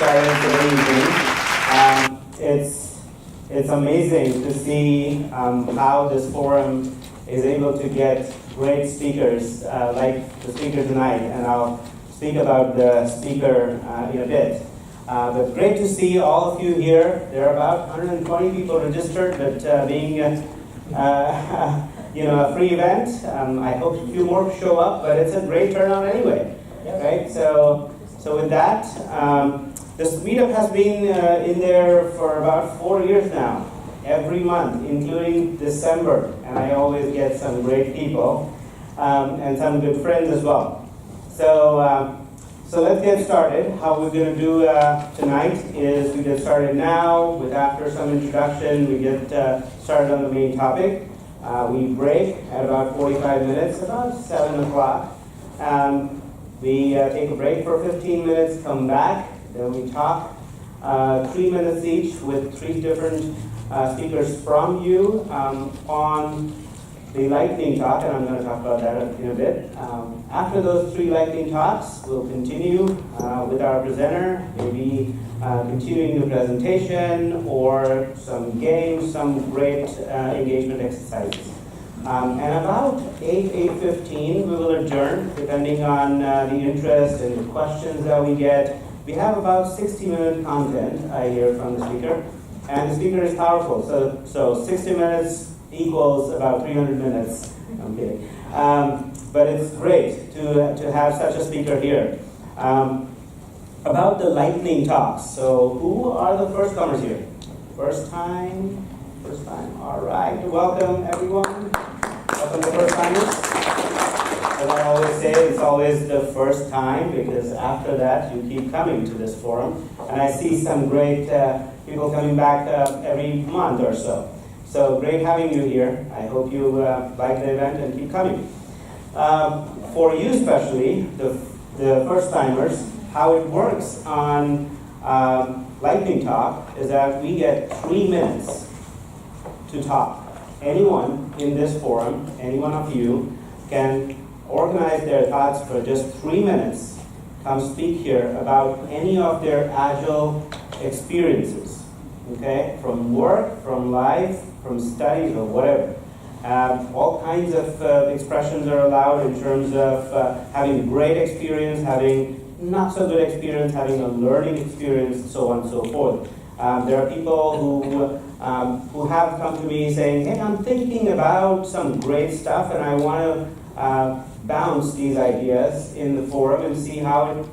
started today evening. It's amazing to see how this forum is able to get great speakers like the speaker tonight, and I'll speak about the speaker in a bit. But great to see all of you here. There are about 120 people registered, but being a free event, I hope a few more show up, but it's a great turnout anyway. Right? So with that, this meetup has been in there for about 4 years now, every month, including December, and I always get some great people and some good friends as well. So let's get started. How we're going to do tonight is we get started now with after some introduction, we get started on the main topic. We break at about 45 minutes, about 7 o'clock. We take a break for 15 minutes, come back, then we talk 3 minutes each with 3 different speakers from you on the lightning talk, and I'm going to talk about that in a bit. After those 3 lightning talks, we'll continue with our presenter, maybe continuing the presentation or some games, some great engagement exercises. And about 8:15, we will adjourn, depending on the interest and the questions that we get. We have about 60-minute content, I hear from the speaker, and the speaker is powerful. So 60 minutes equals about 300 minutes. I'm kidding. But it's great to have such a speaker here. About the lightning talks. So who are the first comers here? First time? First time. All right. Welcome, everyone. Welcome to first timers. As I always say, it's always the first time, because after that you keep coming to this forum. And I see some great people coming back every month or so. So great having you here. I hope you like the event and keep coming. For you especially, the first timers, how it works on Lightning Talk is that we get 3 minutes to talk. Anyone in this forum, any one of you, can organize their thoughts for just 3 minutes, come speak here about any of their Agile experiences, okay? From work, from life, from studies, or whatever. All kinds of expressions are allowed in terms of having great experience, having not so good experience, having a learning experience, so on and so forth. There are people who have come to me saying, hey, I'm thinking about some great stuff and I want to bounce these ideas in the forum and see how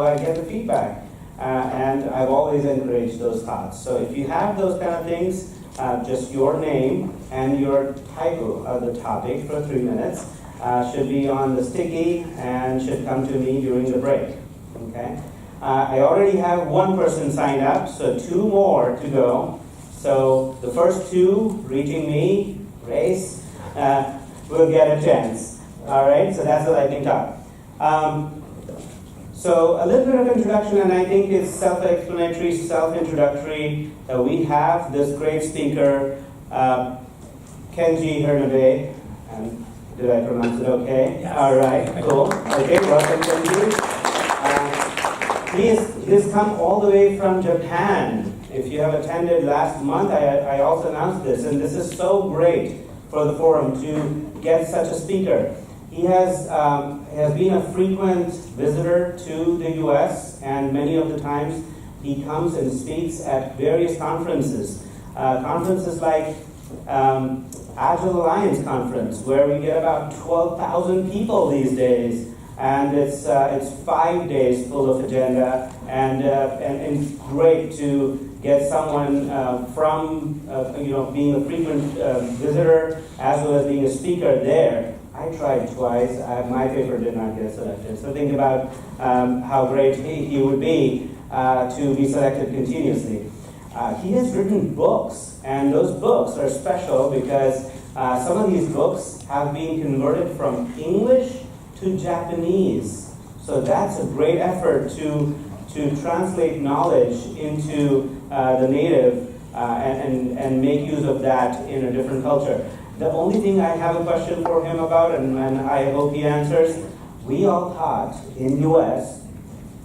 I get the feedback. And I've always encouraged those thoughts. So if you have those kind of things, just your name and your title of the topic for 3 minutes should be on the sticky and should come to me during the break. Okay? I already have 1 person signed up, so 2 more to go. So the first 2 reaching me, race, will get a chance. All right, so that's the lightning talk. So a little bit of introduction, and I think it's self-explanatory, self-introductory. We have this great speaker, Kenji Hiranabe. Did I pronounce it okay? Yes. All right, cool. Okay, welcome, Kenji. He has come all the way from Japan. If you have attended last month, I also announced this, and this is so great for the forum to get such a speaker. He has been a frequent visitor to the US, and many of the times he comes and speaks at various conferences. Conferences like Agile Alliance Conference, where we get about 12,000 people these days, and it's 5 days full of agenda, and it's great to get someone from being a frequent visitor as well as being a speaker there. I tried twice. My paper did not get selected. So think about how great he would be to be selected continuously. He has written books, and those books are special because some of these books have been converted from English to Japanese. So that's a great effort to translate knowledge into the native and make use of that in a different culture. The only thing I have a question for him about, and I hope he answers, we all taught in US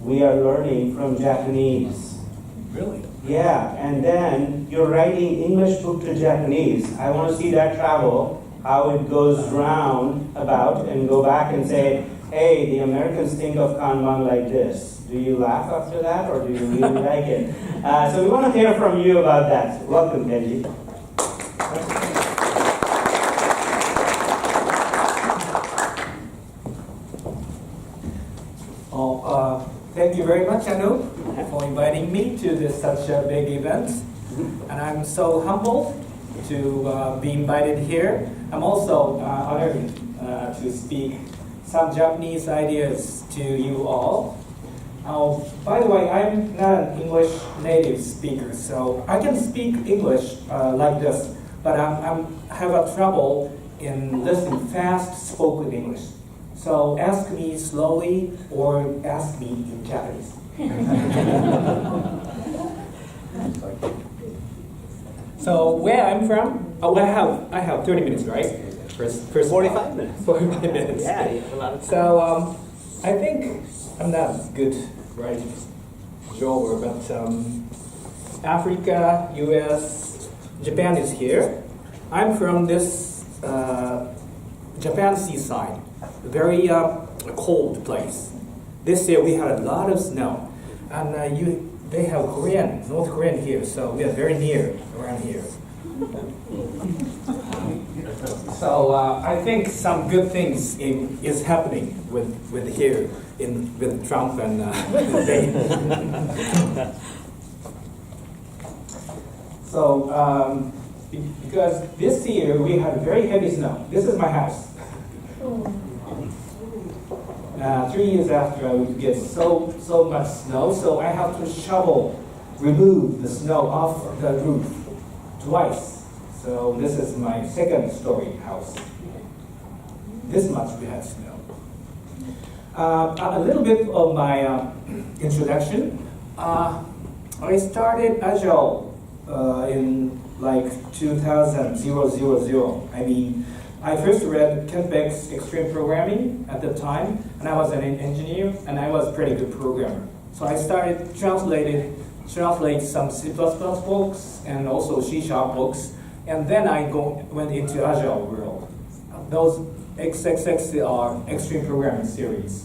we are learning from Japanese. Really? Yeah, and then you're writing English book to Japanese. I want to see that travel, how it goes round about, and go back and say, hey, the Americans think of Kanban like this. Do you laugh after that, or do you really like it? So we want to hear from you about that. Welcome, Kenji. Thank you very much, Anu, for inviting me to this such a big event. And I'm so humbled to be invited here. I'm also honored to speak some Japanese ideas to you all. By the way, I'm not an English native speaker, so I can speak English like this, but I have a trouble in listening fast spoken English. So ask me slowly or ask me in Japanese. So where I'm from? Oh, I have 30 minutes, right? First 45 minutes. 45 minutes. Yeah, you have a lot of time. So I think I'm not good writing drawer, but Africa, US, Japan is here. I'm from this Japan seaside, very cold place. This year we had a lot of snow, and they have North Korean here, so we are very near around here. So I think some good things is happening with here with Trump and So because this year we had very heavy snow. This is my house. 3 years after I would get so much snow, so I have to remove the snow off the roof twice. So this is my second story house. This much we had snow. A little bit of my introduction. I started Agile in like 2000. I mean, I first read Ken Beck's Extreme Programming at the time, and I was an engineer, and I was a pretty good programmer. So I started translate some C++ books and also C# books, and then I went into Agile world. Those XXX are Extreme Programming series.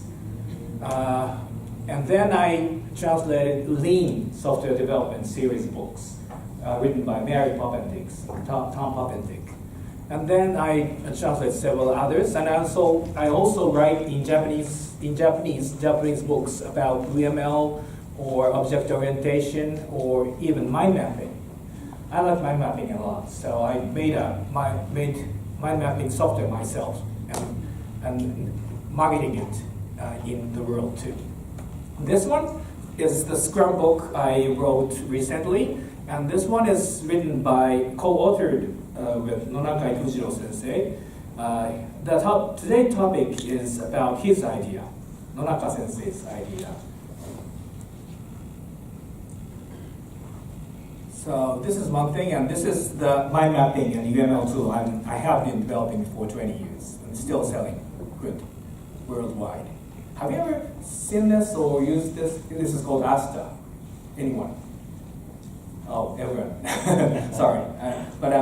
And then I translated Lean Software Development series books written by Mary Popendick, Tom Popendick. And then I translate several others, and I also write in Japanese books about UML or object orientation or even mind mapping. I like mind mapping a lot, so I made mind mapping software myself and marketing it in the world too. This one is the Scrum book I wrote recently, and this one is written by co-authored with Nonaka Ikujiro sensei. Today's topic is about his idea, Nonaka sensei's idea. So this is one thing, and this is the mind mapping and UML tool I have been developing for 20 years and still selling good worldwide. Have you ever seen this or used this? This is called Asta. Anyone? Oh, everyone. Sorry, but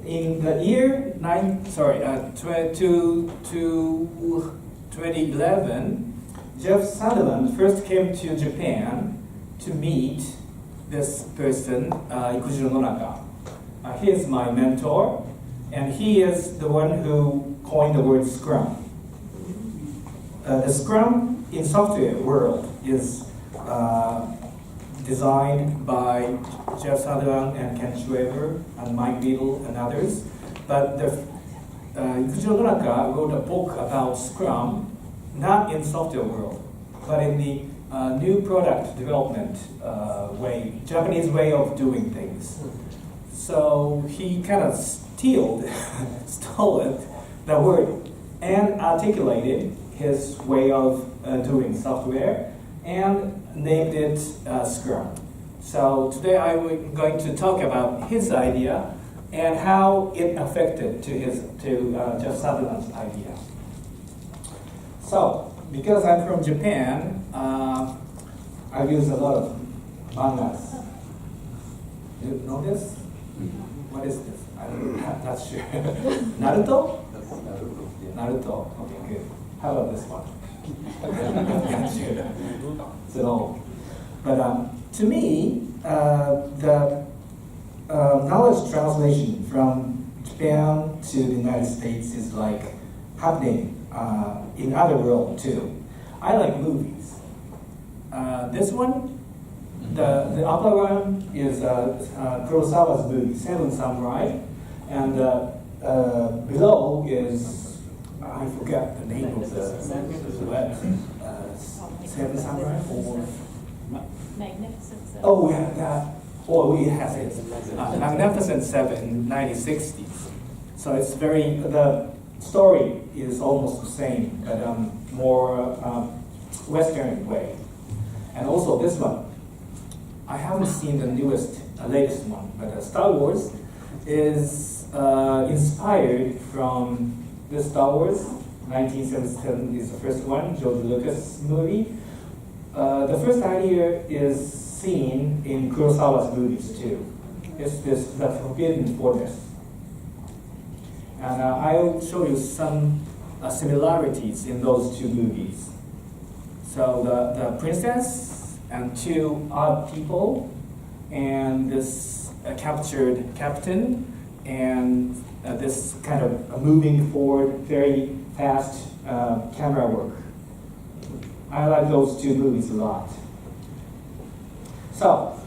in the year 2011, Jeff Sutherland first came to Japan to meet this person, Ikujiro Nonaka. He is my mentor, and he is the one who coined the word Scrum. The Scrum in software world is designed by Jeff Sutherland and Ken Schwaber and Mike Beadle and others. But Ikujiro Nonaka wrote a book about Scrum, not in software world, but in the new product development Japanese way of doing things. So he kind of stole the word and articulated his way of doing software and named it Scrum. So today I'm going to talk about his idea and how it affected to Jeff Sutherland's idea. So because I'm from Japan, I use a lot of mangas. You know this? What is this? I'm not sure. Naruto? Naruto. Okay, good. How about this one? Not sure. So, but to me, the knowledge translation from Japan to the United States is like happening in other world too. I like movies. This one, the upper one is Kurosawa's movie, Seven Samurai, and below is, I forget the name of the Seven Samurai or Magnificent Seven. oh, we have that. Oh, we have it. Magnificent Seven, 1960s. So it's very, the story is almost the same, but more Western way. And also this one, I haven't seen the latest one, but Star Wars is inspired from the Star Wars. 1977 is the first one, George Lucas movie. The first idea is seen in Kurosawa's movies too. It's the Forbidden Fortress. And I'll show you some similarities in those two movies. So the princess and two odd people, and this captured captain, and this kind of moving forward, very fast camera work. I like those two movies a lot. So,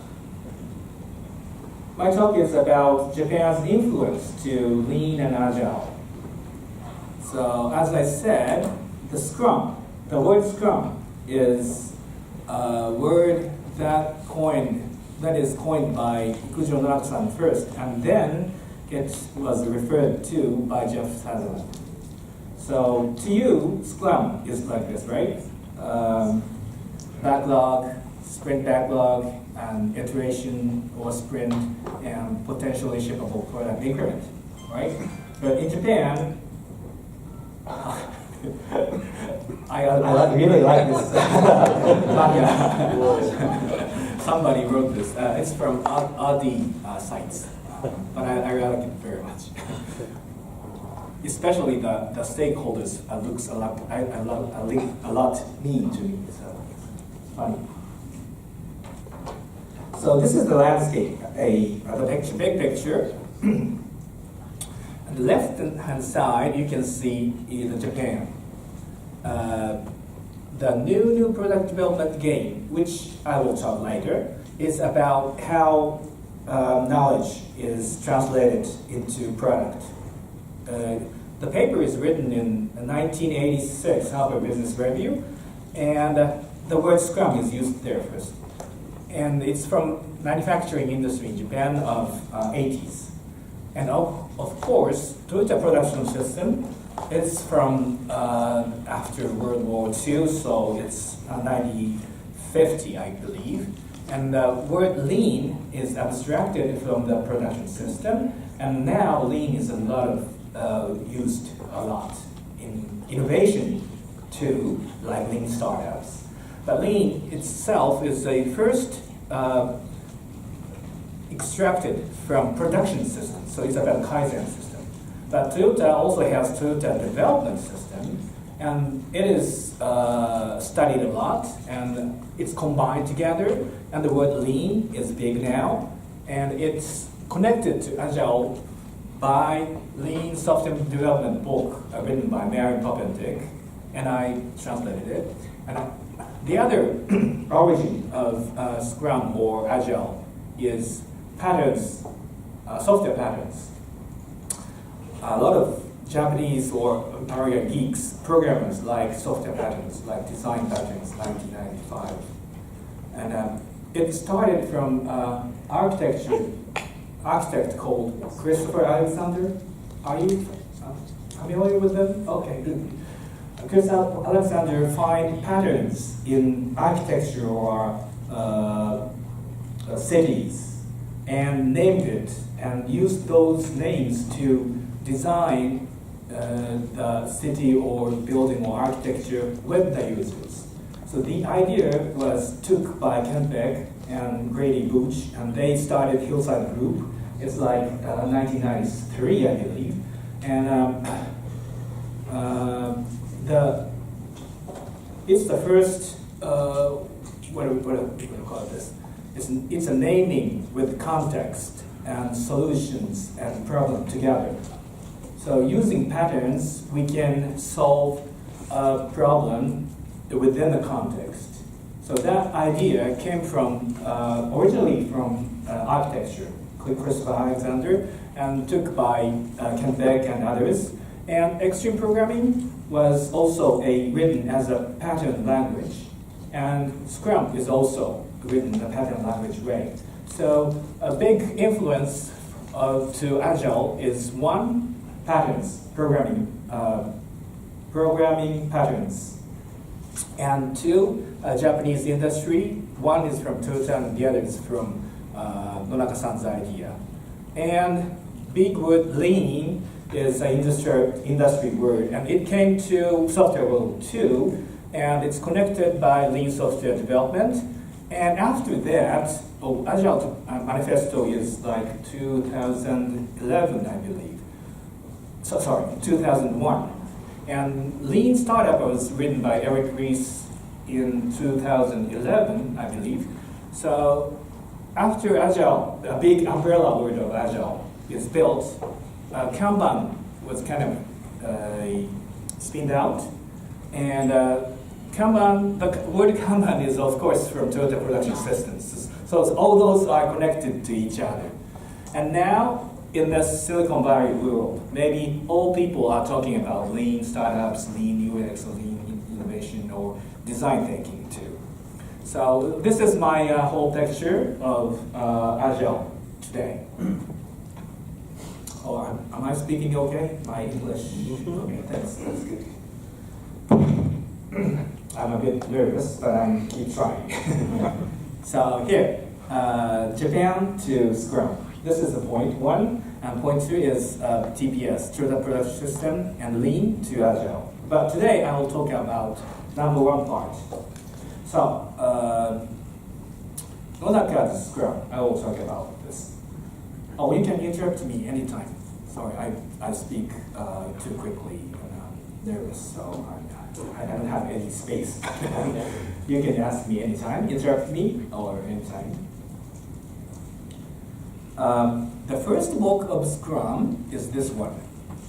my talk is about Japan's influence to Lean and Agile. So, as I said, the word Scrum is a word that is coined by Ikujiro Nonaka first, and then it was referred to by Jeff Sutherland. So, to you, Scrum is like this, right? Backlog, sprint backlog, and iteration or sprint, and potentially shippable product increment, right? But in Japan, I really like this manga. Somebody wrote this. It's from Audi sites, but I like it very much. Especially the stakeholders looks a lot mean to me. So it's funny. So this is the landscape, the big picture. On the left-hand side, you can see in Japan. The new product development game, which I will talk later, is about how knowledge is translated into product. The paper is written in 1986, Harvard Business Review, and the word Scrum is used there first. And it's from manufacturing industry in Japan of 80s. And of course, Toyota production system is from after World War II, so it's 1950, I believe. And the word lean is abstracted from the production system, and now lean is used a lot in innovation too, like lean startups. But lean itself is the first extracted from production system, so it's about Kaizen system. But Toyota also has Toyota development system, and it is studied a lot, and it's combined together, and the word lean is big now, and it's connected to Agile by Lean Software Development book written by Mary Popendick, and I translated it. And the other origin of Scrum or Agile is patterns, software patterns. A lot of Japanese or American geeks, programmers like software patterns, like design patterns, 1995. And it started from architect called Christopher Alexander. Are you familiar with them? Okay, good. Christopher Alexander find patterns in architecture or cities and named it and used those names to design the city or building or architecture with the users. So the idea was took by Ken Beck and Grady Booch, and they started Hillside Group. It's like 1993, I believe. And it's the first, what do we call this? It's a naming with context and solutions and problem together. So using patterns, we can solve a problem within the context. So that idea came from, originally from architecture, Christopher Alexander, and took by Ken Beck and others. And extreme programming was also written as a pattern language. And Scrum is also written in a pattern language way. So a big influence to Agile is one, patterns, programming patterns. And two, Japanese industry. One is from Toyota and the other is from Nonaka-san's idea. And big word lean is an industry word, and it came to software world too, and it's connected by lean software development. And after that, Agile Manifesto is like 2011, I believe. 2001. And Lean Startup was written by Eric Ries in 2011, I believe. So after Agile, a big umbrella word of Agile is built, Kanban was kind of spinned out. And Kanban, the word Kanban is of course from Toyota Production Systems. So all those are connected to each other. And now, in the Silicon Valley world, maybe all people are talking about lean startups, lean UX, lean innovation, or design thinking too. So this is my whole picture of Agile today. Oh, am I speaking okay? My English? Okay, thanks. That's good. I'm a bit nervous, but I keep trying. So here, Japan to Scrum. This is the point one, and point two is TPS, Toyota Production System, and Lean to Agile. But today I will talk about number one part. So, Nonaka to Scrum, I will talk about this. Oh, you can interrupt me anytime. Sorry, I speak too quickly and I'm nervous, so I don't have any space. You can ask me anytime, interrupt me, or anytime. The first book of Scrum is this one,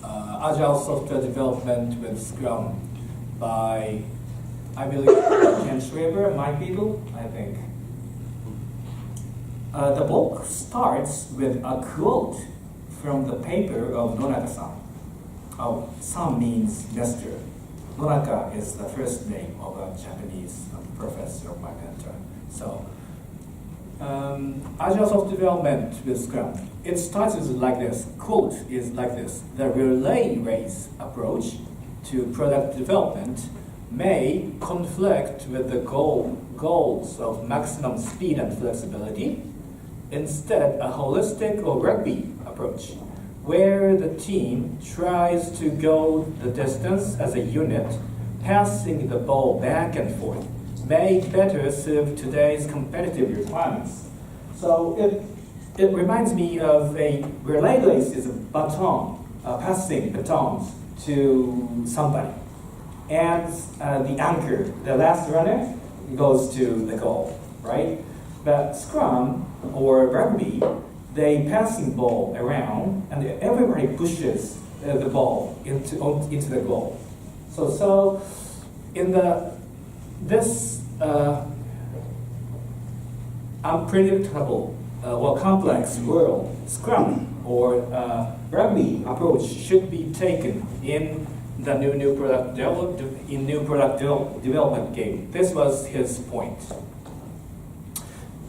Agile Software Development with Scrum by, I believe, Ken Schreiber, my people, I think. The book starts with a quote from the paper of Nonaka-san. Oh, san means master. Nonaka is the first name of a Japanese professor of my mentor. So, Agile Software Development with Scrum. It starts like this. Quote is like this: the relay race approach to product development may conflict with the goals of maximum speed and flexibility. Instead, a holistic or rugby approach, where the team tries to go the distance as a unit, passing the ball back and forth, may better serve today's competitive requirements. So it reminds me of a relay race is a baton, passing batons to somebody. And the anchor, the last runner, goes to the goal, right? But Scrum or rugby, they passing ball around and everybody pushes the ball into the goal. So in this unpredictable or complex world, Scrum or rugby approach should be taken in the new product development game. This was his point.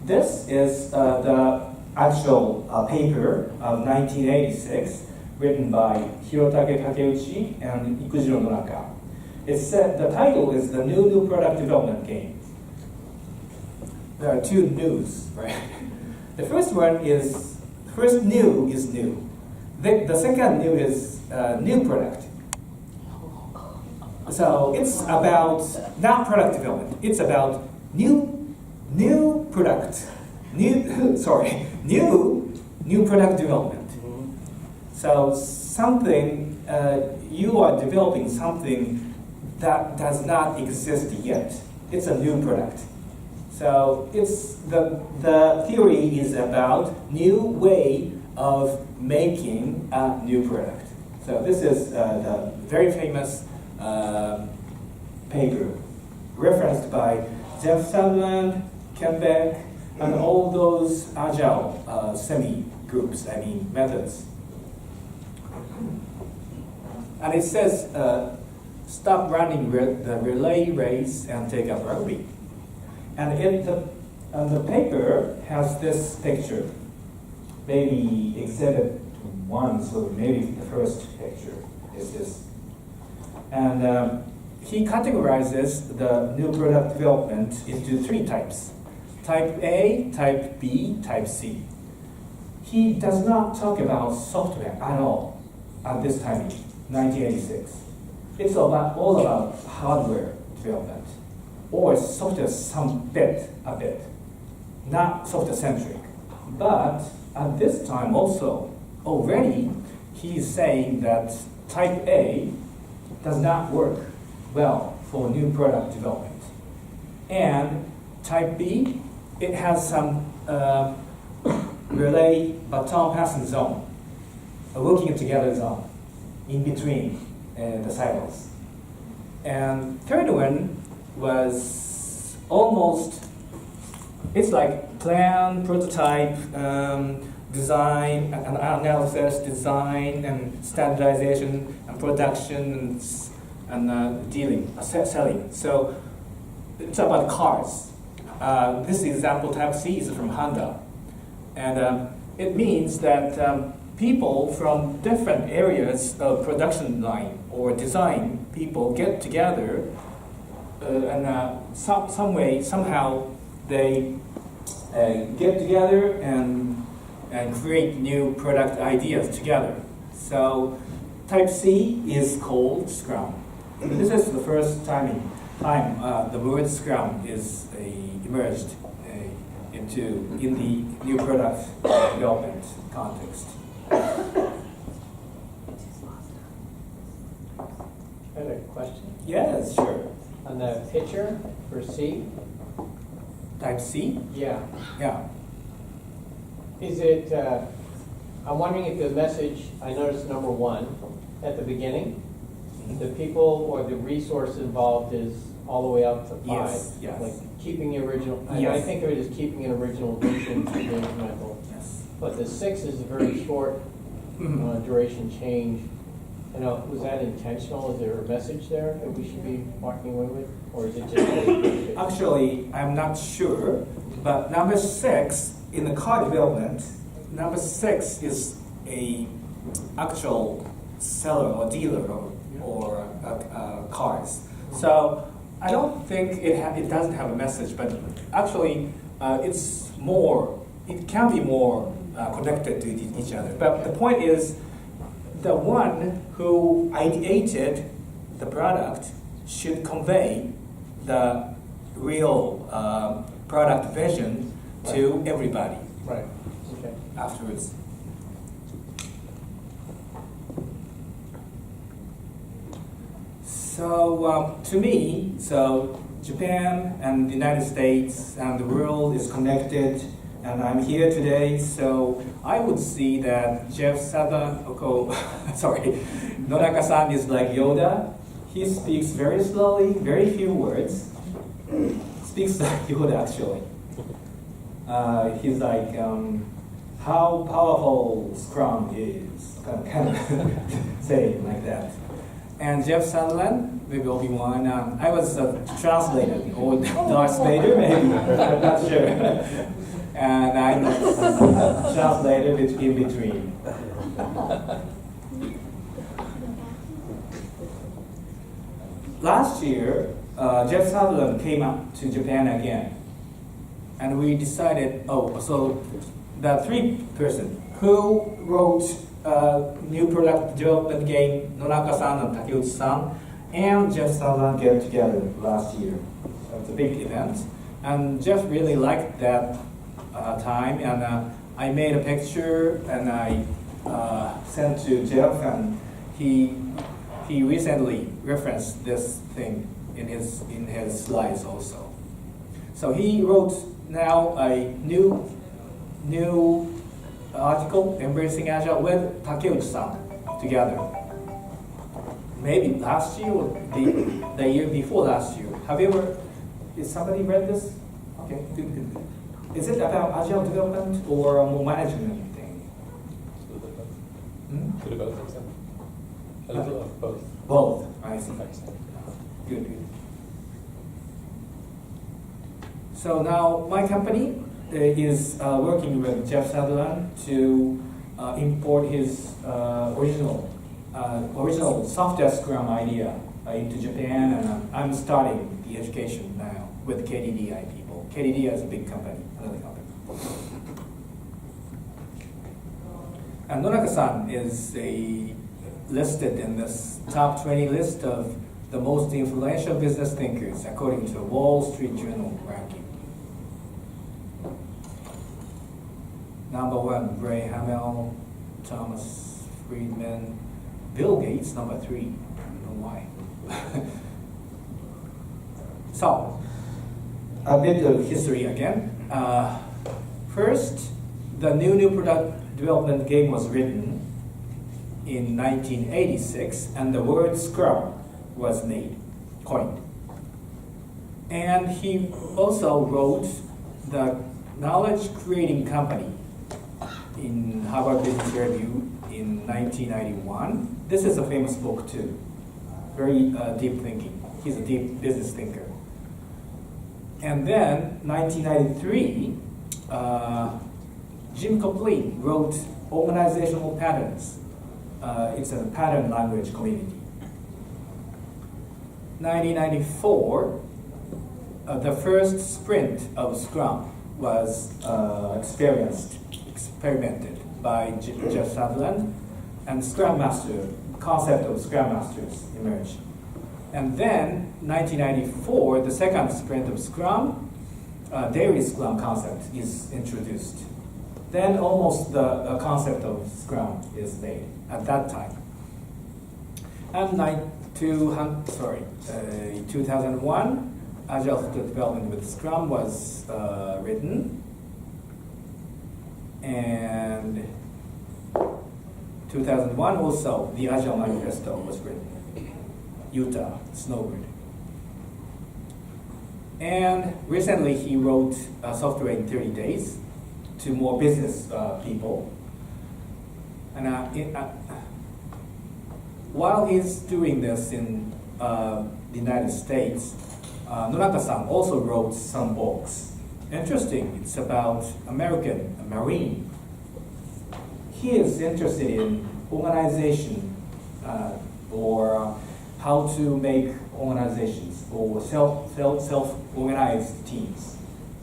This is the actual paper of 1986, written by Hirotake Takeuchi and Ikujiro Nonaka. It said the title is the new product development game. There are two news, right? The first one is new is new. The second new is new product. So it's about not product development. It's about new product, new product development. So something you are developing something that does not exist yet. It's a new product. So it's the theory is about new way of making a new product. So this is the very famous paper referenced by Jeff Sutherland, Kenji, and all those Agile semi-groups, methods. And it says, stop running the relay race and take up rugby. And the paper has this picture, maybe exhibit 1, so maybe the first picture is this. And he categorizes the new product development into 3 types. Type A, Type B, Type C. He does not talk about software at all at this time, 1986. It's all about hardware development, or software a bit, not software-centric. But at this time also, already, he is saying that Type A does not work well for new product development. And Type B, it has some relay baton passing zone, a working together zone in between the silos. And third one was almost, it's like plan, prototype, design, and analysis, design, and standardization, and production, and dealing, selling. So it's about cars. This example, Type C, is from Honda. And it means that people from different areas of production line or design people get together and somehow they get together and create new product ideas together. So Type C is called Scrum. This is the first time the word Scrum is emerged in the new product development context. I have a question. Yes, sure. On the picture for C? Type C? Yeah. Yeah. Is it, I'm wondering if the message, I noticed number 1 at the beginning, the people or the resource involved is all the way up to 5. Yes. Like keeping the original, Yes. I think of it as keeping an original vision to the incremental. Yes. But the 6 is a very short duration change. You know, was that intentional? Is there a message there that we should be walking away with? Or is it just Actually, I'm not sure, but number 6 in the car development, number 6 is a actual seller or dealer or cars. So I don't think it doesn't have a message, but actually it can be more connected to each other. But the point is, the one who ideated the product should convey the real product vision to everybody Right. Okay. afterwards. So to me, Japan and the United States and the world is connected, and I'm here today, so I would see that Jeff Sutherland, Nonaka-san is like Yoda. He speaks very slowly, very few words. Speaks like Yoda, actually. He's like, how powerful Scrum is, kind of saying like that. And Jeff Sutherland, maybe Obi-Wan, I was translated, or Darth Vader, maybe, I'm not sure. And I translated it in between. Last year, Jeff Sutherland came up to Japan again. And we decided, so the 3 person who wrote new product development game, Nonaka-san and Takeuchi-san, and Jeff Sutherland get together last year. So it's a big event. And Jeff really liked that time, and I made a picture and I sent to Jeff, and he recently referenced this thing in his slides also. So he wrote now a new article, Embracing Agile, with Takeuchi-san together. Maybe last year or the year before last year. Has somebody read this? Okay, good. Is it about Agile development or more management thing? Bit of both, for example. A little of both. Both, I see. Good. So now my company is working with Jeff Sutherland to import his original software Scrum idea into Japan, and I'm starting the education now with KDDI people. KDDI is a big company, another company. And Nonaka-san is listed in this top 20 list of the most influential business thinkers according to Wall Street Journal ranking. Number 1, Ray Hamel, Thomas Friedman, Bill Gates, number 3. I don't know why. So, a bit of history again. First, the new product development game was written in 1986, and the word Scrum was coined. And he also wrote the Knowledge Creating Company in Harvard Business Review in 1991. This is a famous book too. Very deep thinking. He's a deep business thinker. And then 1993, Jim Copley wrote Organizational Patterns. It's a pattern language community. 1994, the first sprint of Scrum was experimented by Jeff Sutherland, and concept of Scrum Masters emerged. And then, 1994, the second sprint of Scrum, daily Scrum concept is introduced. Then almost the concept of Scrum is made at that time. And 2001, Agile development with Scrum was written. And 2001 also, the Agile Manifesto was written. Utah Snowbird. And recently he wrote Software in 30 Days to more business people. And while he's doing this in the United States, Nonaka-san also wrote some books. Interesting, it's about American Marine. He is interested in organization or how to make organizations or self-organized teams.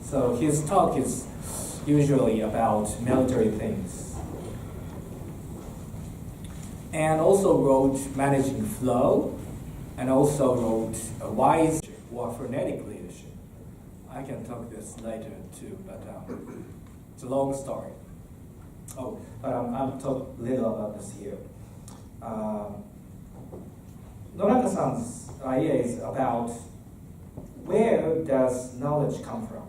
So his talk is usually about military things. And also wrote Managing Flow, and also wrote Wise or Frenetic Leadership. I can talk this later too, but it's a long story. Oh, but I'll talk a little about this here. Nonaka-san's idea is about where does knowledge come from?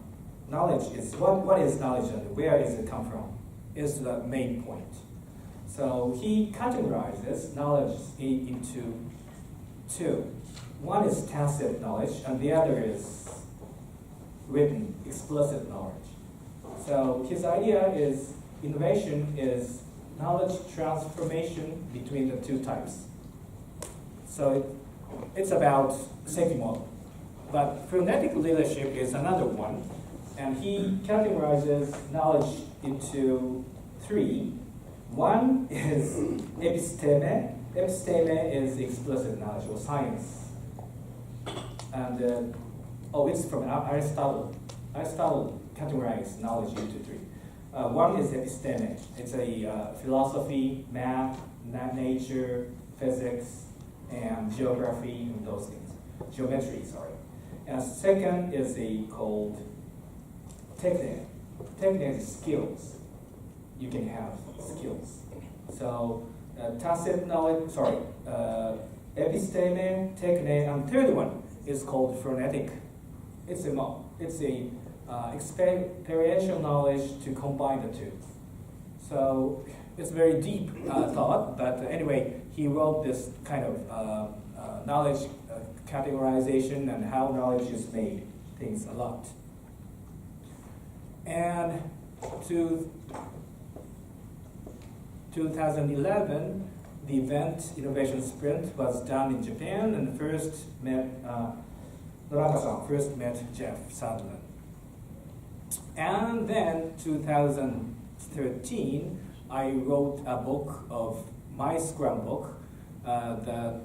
Knowledge is, what is knowledge and where does it come from is the main point. So he categorizes knowledge into two. One is tacit knowledge and the other is written, explicit knowledge. So his idea is innovation is knowledge transformation between the two types. So it's about safety model. But frenetic leadership is another one, and he categorizes knowledge into three. One is episteme. Episteme is explicit knowledge or science. And it's from Aristotle. Aristotle categorized knowledge into three. One is episteme. It's a philosophy, math, nature, physics, and geography and those things. Geometry, sorry. And second is called technique. Technique is skills. You can have skills. So tacit knowledge, episteme, technique, and third one is called phonetic. It's a experiential knowledge to combine the two. So it's very deep thought, but anyway, he wrote this kind of knowledge categorization and how knowledge is made, things a lot. And to 2011, the event Innovation Sprint was done in Japan, and Nonaka-san first met Jeff Sutherland. And then 2013, I wrote a book of my Scrum book. The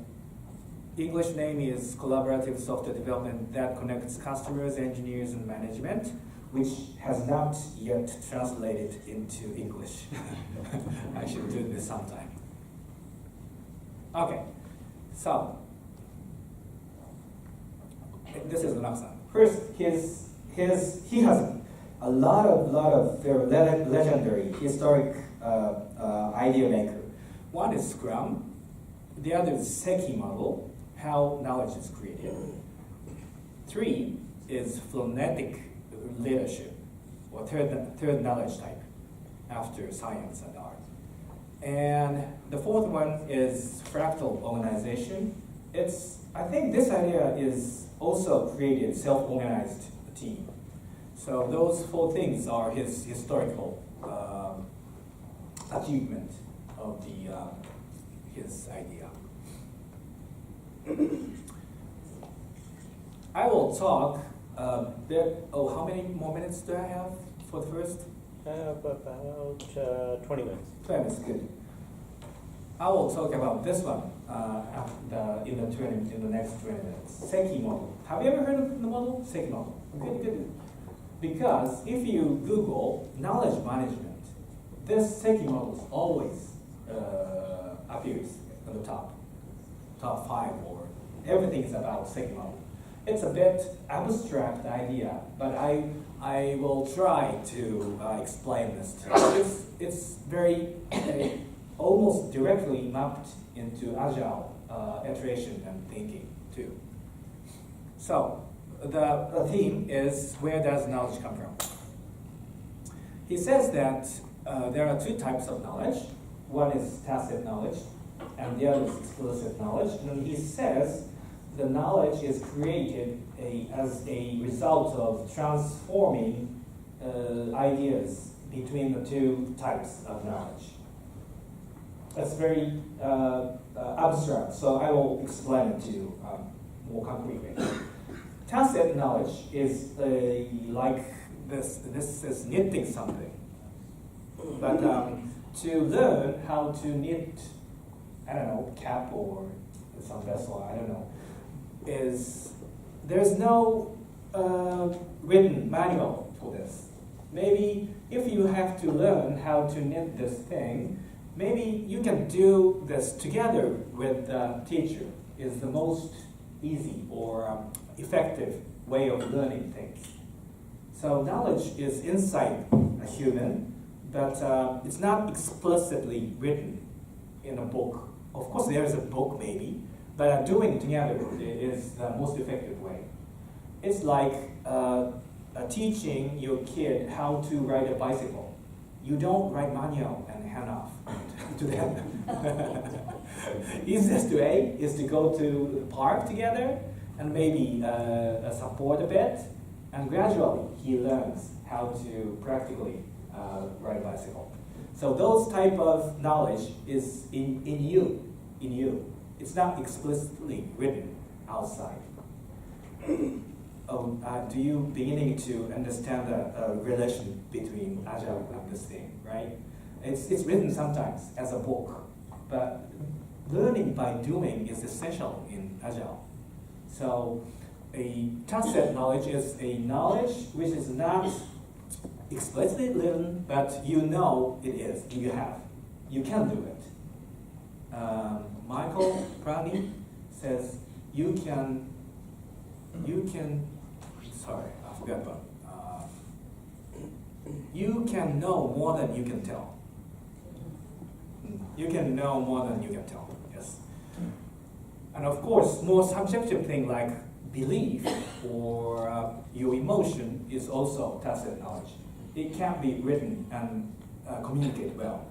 English name is Collaborative Software Development that Connects Customers, Engineers, and Management, which has not yet translated into English. I should do this sometime. Okay, so this is Nonaka-san. First, he has a lot of very legendary, historic idea maker. One is Scrum, the other is Seki model, how knowledge is created. 3 is phonetic leadership, or third knowledge type, after science and art. And the fourth one is fractal organization. I think this idea is also created self-organized team. So those 4 things are his historical achievement of his idea. I will talk how many more minutes do I have for the first? About 20 minutes. 20 minutes, good. I will talk about this one in the next 20 minutes. Seki model. Have you ever heard of the model? Seki model. Good. Because if you Google knowledge management, this Seki model always appears on the top 5, or everything is about Seki model. It's a bit abstract idea, but I will try to explain this to you. It's very almost directly mapped into Agile iteration and thinking too. So the theme is, where does knowledge come from? He says that there are 2 types of knowledge. One is tacit knowledge, and the other is explicit knowledge. And he says the knowledge is created as a result of transforming ideas between the 2 types of knowledge. That's very abstract, so I will explain it to you more concretely. Tacit knowledge is like this. This is knitting something. But to learn how to knit, I don't know, cap or some vessel, I don't know, there's no written manual for this. Maybe if you have to learn how to knit this thing, maybe you can do this together with the teacher. Is the most easy or effective way of learning things. So knowledge is inside a human, but it's not explicitly written in a book. Of course, there is a book maybe, but doing together is the most effective way. It's like teaching your kid how to ride a bicycle. You don't write manual and hand off to them. Easiest way is to go to the park together and maybe support a bit, and gradually he learns how to practically ride a bicycle. So those type of knowledge is in you. It's not explicitly written outside. Do you beginning to understand the relation between Agile and this thing, right? It's written sometimes as a book, but learning by doing is essential in Agile. So a tacit knowledge is a knowledge which is not explicitly written, but you know it is, you can do it. Michael Prani, says sorry, I forgot one. You can know more than you can tell. You can know more than you can tell, yes. And of course, more subjective thing like belief or your emotion is also tacit knowledge. It can't be written and communicate well.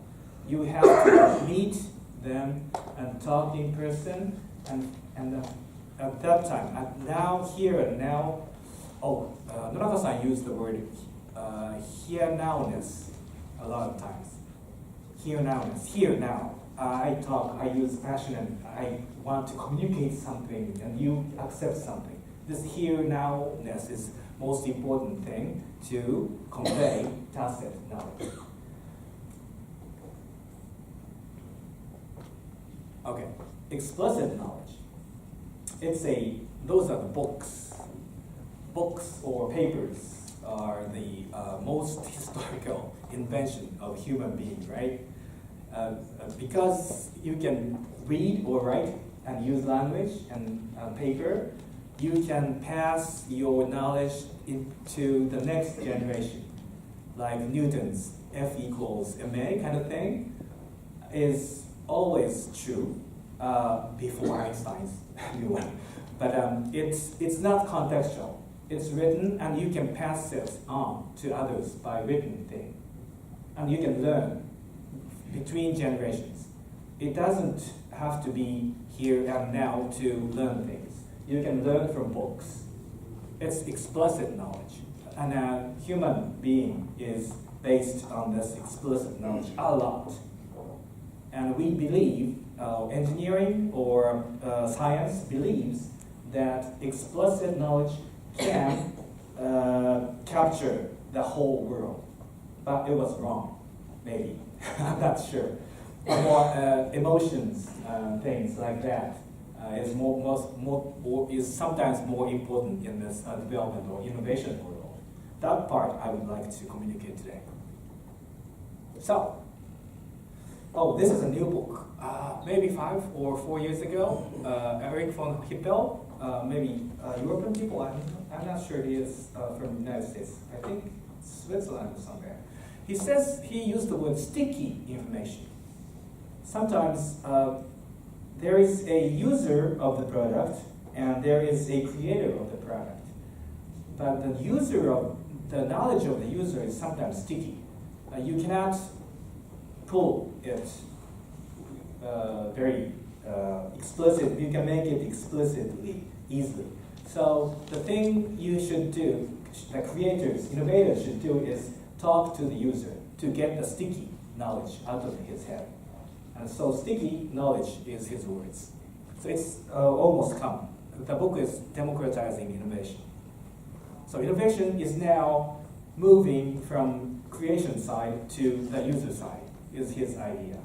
You have to meet them and talk in person, and at that time, here and now, Nonaka-san used the word here nowness a lot of times. Here nowness, here now. I talk, I use passion, and I want to communicate something, and you accept something. This here nowness is most important thing to convey tacit knowledge. Okay, explicit knowledge. Those are the books. Books or papers are the most historical invention of human being, right? Because you can read or write and use language and paper, you can pass your knowledge into the next generation. Like Newton's F equals ma kind of thing is always true before Einstein's new one. But it's not contextual. It's written and you can pass it on to others by written thing. And you can learn between generations. It doesn't have to be here and now to learn things. You can learn from books. It's explicit knowledge. And a human being is based on this explicit knowledge a lot. And we believe, engineering or science believes that explicit knowledge can capture the whole world. But it was wrong, maybe. I'm not sure. More emotions, things like that is sometimes more important in this development or innovation world. That part I would like to communicate today. So, this is a new book. Maybe 5 or 4 years ago, Eric von Hippel, maybe European people, I'm not sure he is from the United States. I think Switzerland or somewhere. He says he used the word sticky information. Sometimes there is a user of the product and there is a creator of the product. But the knowledge of the user is sometimes sticky. You cannot pull it very explicit. You can make it explicitly easily. So the thing you should do, the creators, innovators should do is talk to the user to get the sticky knowledge out of his head. And so sticky knowledge is his words. So it's almost come. The book is democratizing innovation. So innovation is now moving from creation side to the user side, is his idea.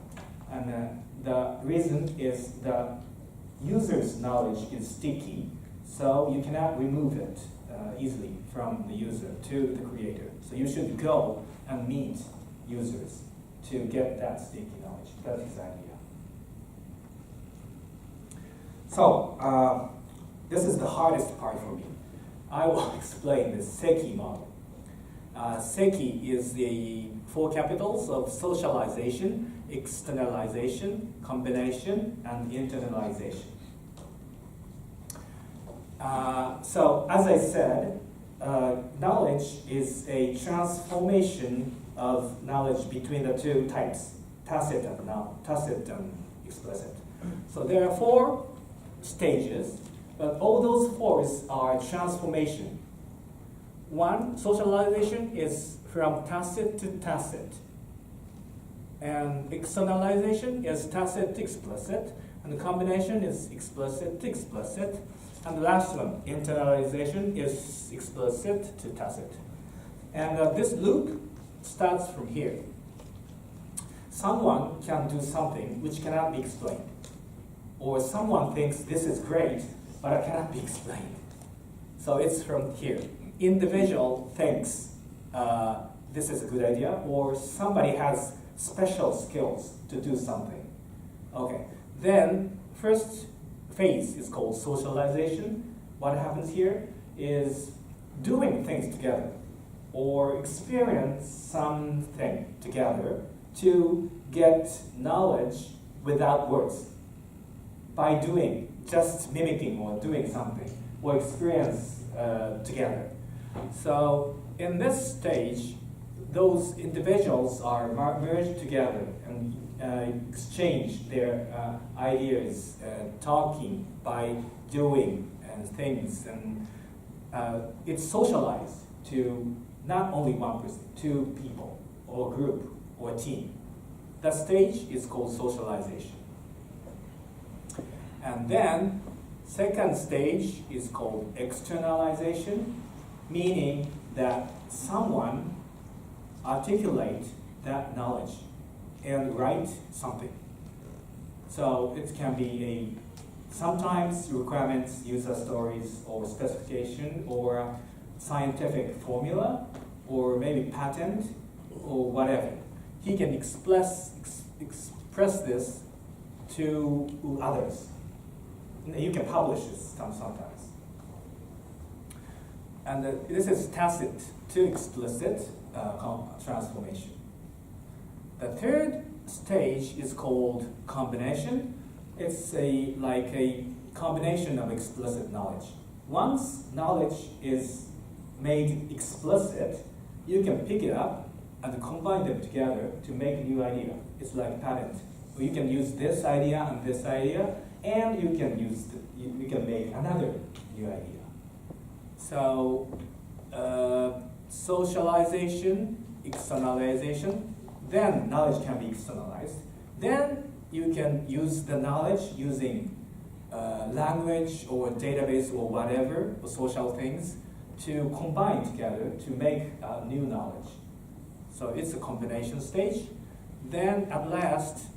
And the reason is the user's knowledge is sticky, so you cannot remove it easily from the user to the creator. So you should go and meet users to get that sticky knowledge. That's his idea. So this is the hardest part for me. I will explain the SEKI model. SEKI is the 4 capitals of socialization, externalization, combination, and internalization. So as I said, knowledge is a transformation of knowledge between the 2 types, tacit and explicit. So there are 4 stages, but all those 4 are transformation. 1, socialization is from tacit to tacit. And externalization is tacit to explicit. And the combination is explicit to explicit. And the last one, internalization, is explicit to tacit. And this loop starts from here. Someone can do something which cannot be explained. Or someone thinks this is great, but it cannot be explained. So it's from here. Individual thinks this is a good idea, or somebody has special skills to do something. Okay, then first phase is called socialization. What happens here is doing things together or experience something together to get knowledge without words. By doing, just mimicking or doing something, or experience together. So in this stage, those individuals are merged together and exchange their ideas, talking by doing and things, and it's socialized to not only one person, two people, or a group, or a team. That stage is called socialization. And then, second stage is called externalization, meaning that someone articulate that knowledge and write something. So it can be sometimes requirements, user stories, or specification, or scientific formula, or maybe patent, or whatever. He can express this to others. You can publish this sometimes. And this is tacit to explicit transformation. The third stage is called combination. It's like a combination of explicit knowledge. Once knowledge is made explicit, you can pick it up and combine them together to make a new idea. It's like patent. You can use this idea and this idea, and you can you can make another new idea. So socialization, externalization, then knowledge can be externalized. Then you can use the knowledge using language or database or whatever, or social things, to combine together to make new knowledge. So it's a combination stage. Then at last,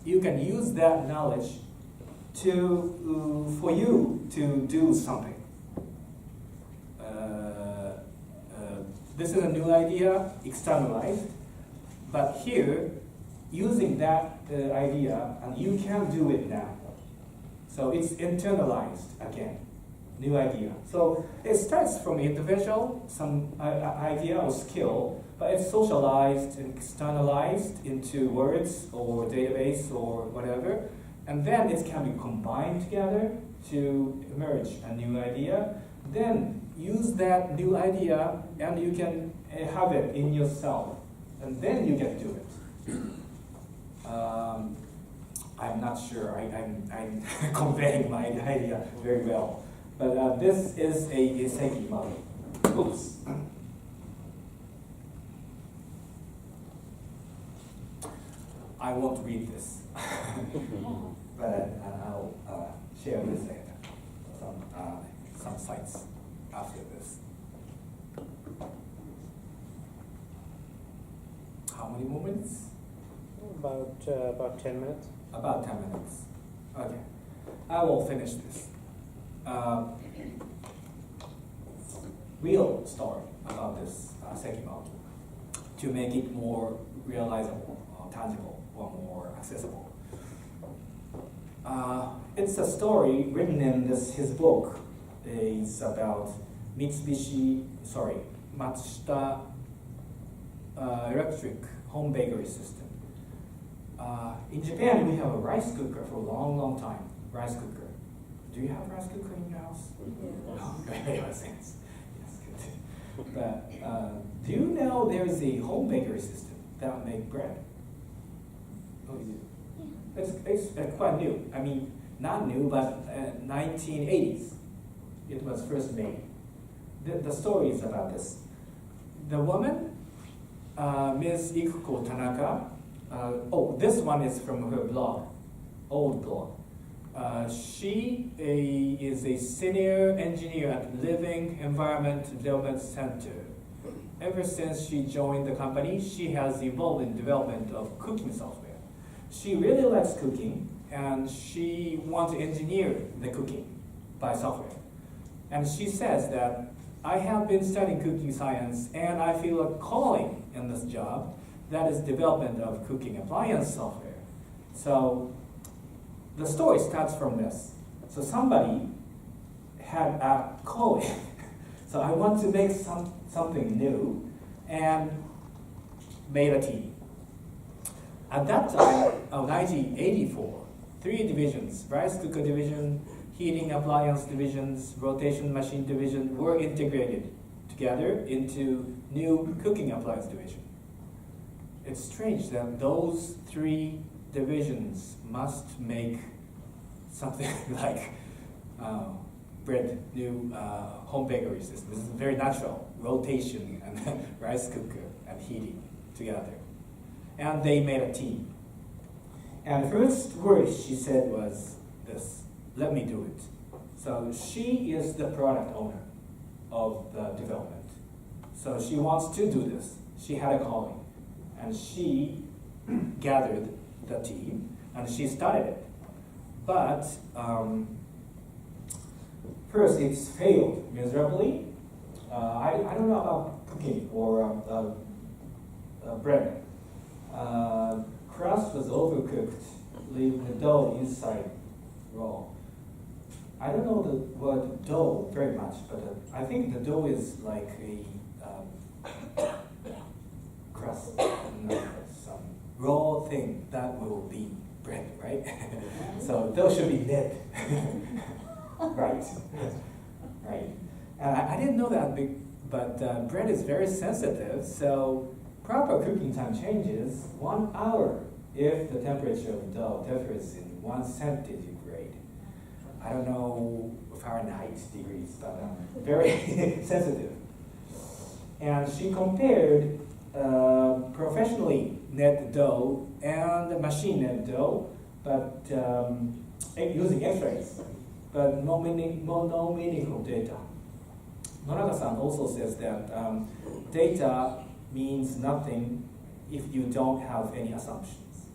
you can use that knowledge for you to do something. This is a new idea, externalized, but here, using that idea, and you can do it now. So it's internalized again, new idea. So it starts from individual, some idea or skill, but it's socialized and externalized into words or database or whatever, and then it can be combined together to emerge a new idea. Then use that new idea and you can have it in yourself, and then you can do it. I'm not sure I'm conveying my idea very well, but this is a Sagan model. Oops. I won't read this, but I'll share this later. Some sites after this. How many more minutes? About 10 minutes. About 10 minutes. Okay. I will finish this. Real story about this Sagan model to make it more realizable, tangible, or more accessible. It's a story written in his book. It's about Matsushita electric home bakery system. In Japan, we have a rice cooker for a long, long time. Rice cooker. Do you have a rice cooker in your house? Yes. Oh, yes, good. But do you know there's a home bakery system that make bread? Oh, is it? It's quite new. I mean, not new, but 1980s. It was first made. The story is about this. The woman, Ms. Ikujiro Nonaka, this one is from her blog, old blog. She is a senior engineer at Living Environment Development Center. Ever since she joined the company, she has involved in development of cooking software. She really likes cooking, and she wants to engineer the cooking by software. And she says that, I have been studying cooking science, and I feel a calling in this job, that is development of cooking appliance software. So the story starts from this. So somebody had a calling. So I want to make something new and made a team. At that time, of 1984, 3 divisions, rice cooker division, heating appliance divisions, rotation machine division were integrated together into new cooking appliance division. It's strange that those 3 divisions must make something like bread, new home bakery system. This is very natural, rotation and rice cooker and heating together. And they made a team. And the first word she said was this, let me do it. So she is the product owner of the development. So she wants to do this. She had a calling. And she gathered the team and she started it. But first it's failed miserably. I don't know about cooking or bread. Crust was overcooked, leaving the dough inside raw. I don't know the word dough very much, but I think the dough is like a crust, some raw thing that will be bread, right? So dough should be knit, right? Right. I didn't know that, but bread is very sensitive, so proper cooking time changes 1 hour if the temperature of the dough differs in 1 centigrade. I don't know Fahrenheit degrees, but very sensitive. And she compared professionally knit dough and machine knit dough, but using X-rays, but no meaningful data. Nonaka-san also says that data means nothing if you don't have any assumptions.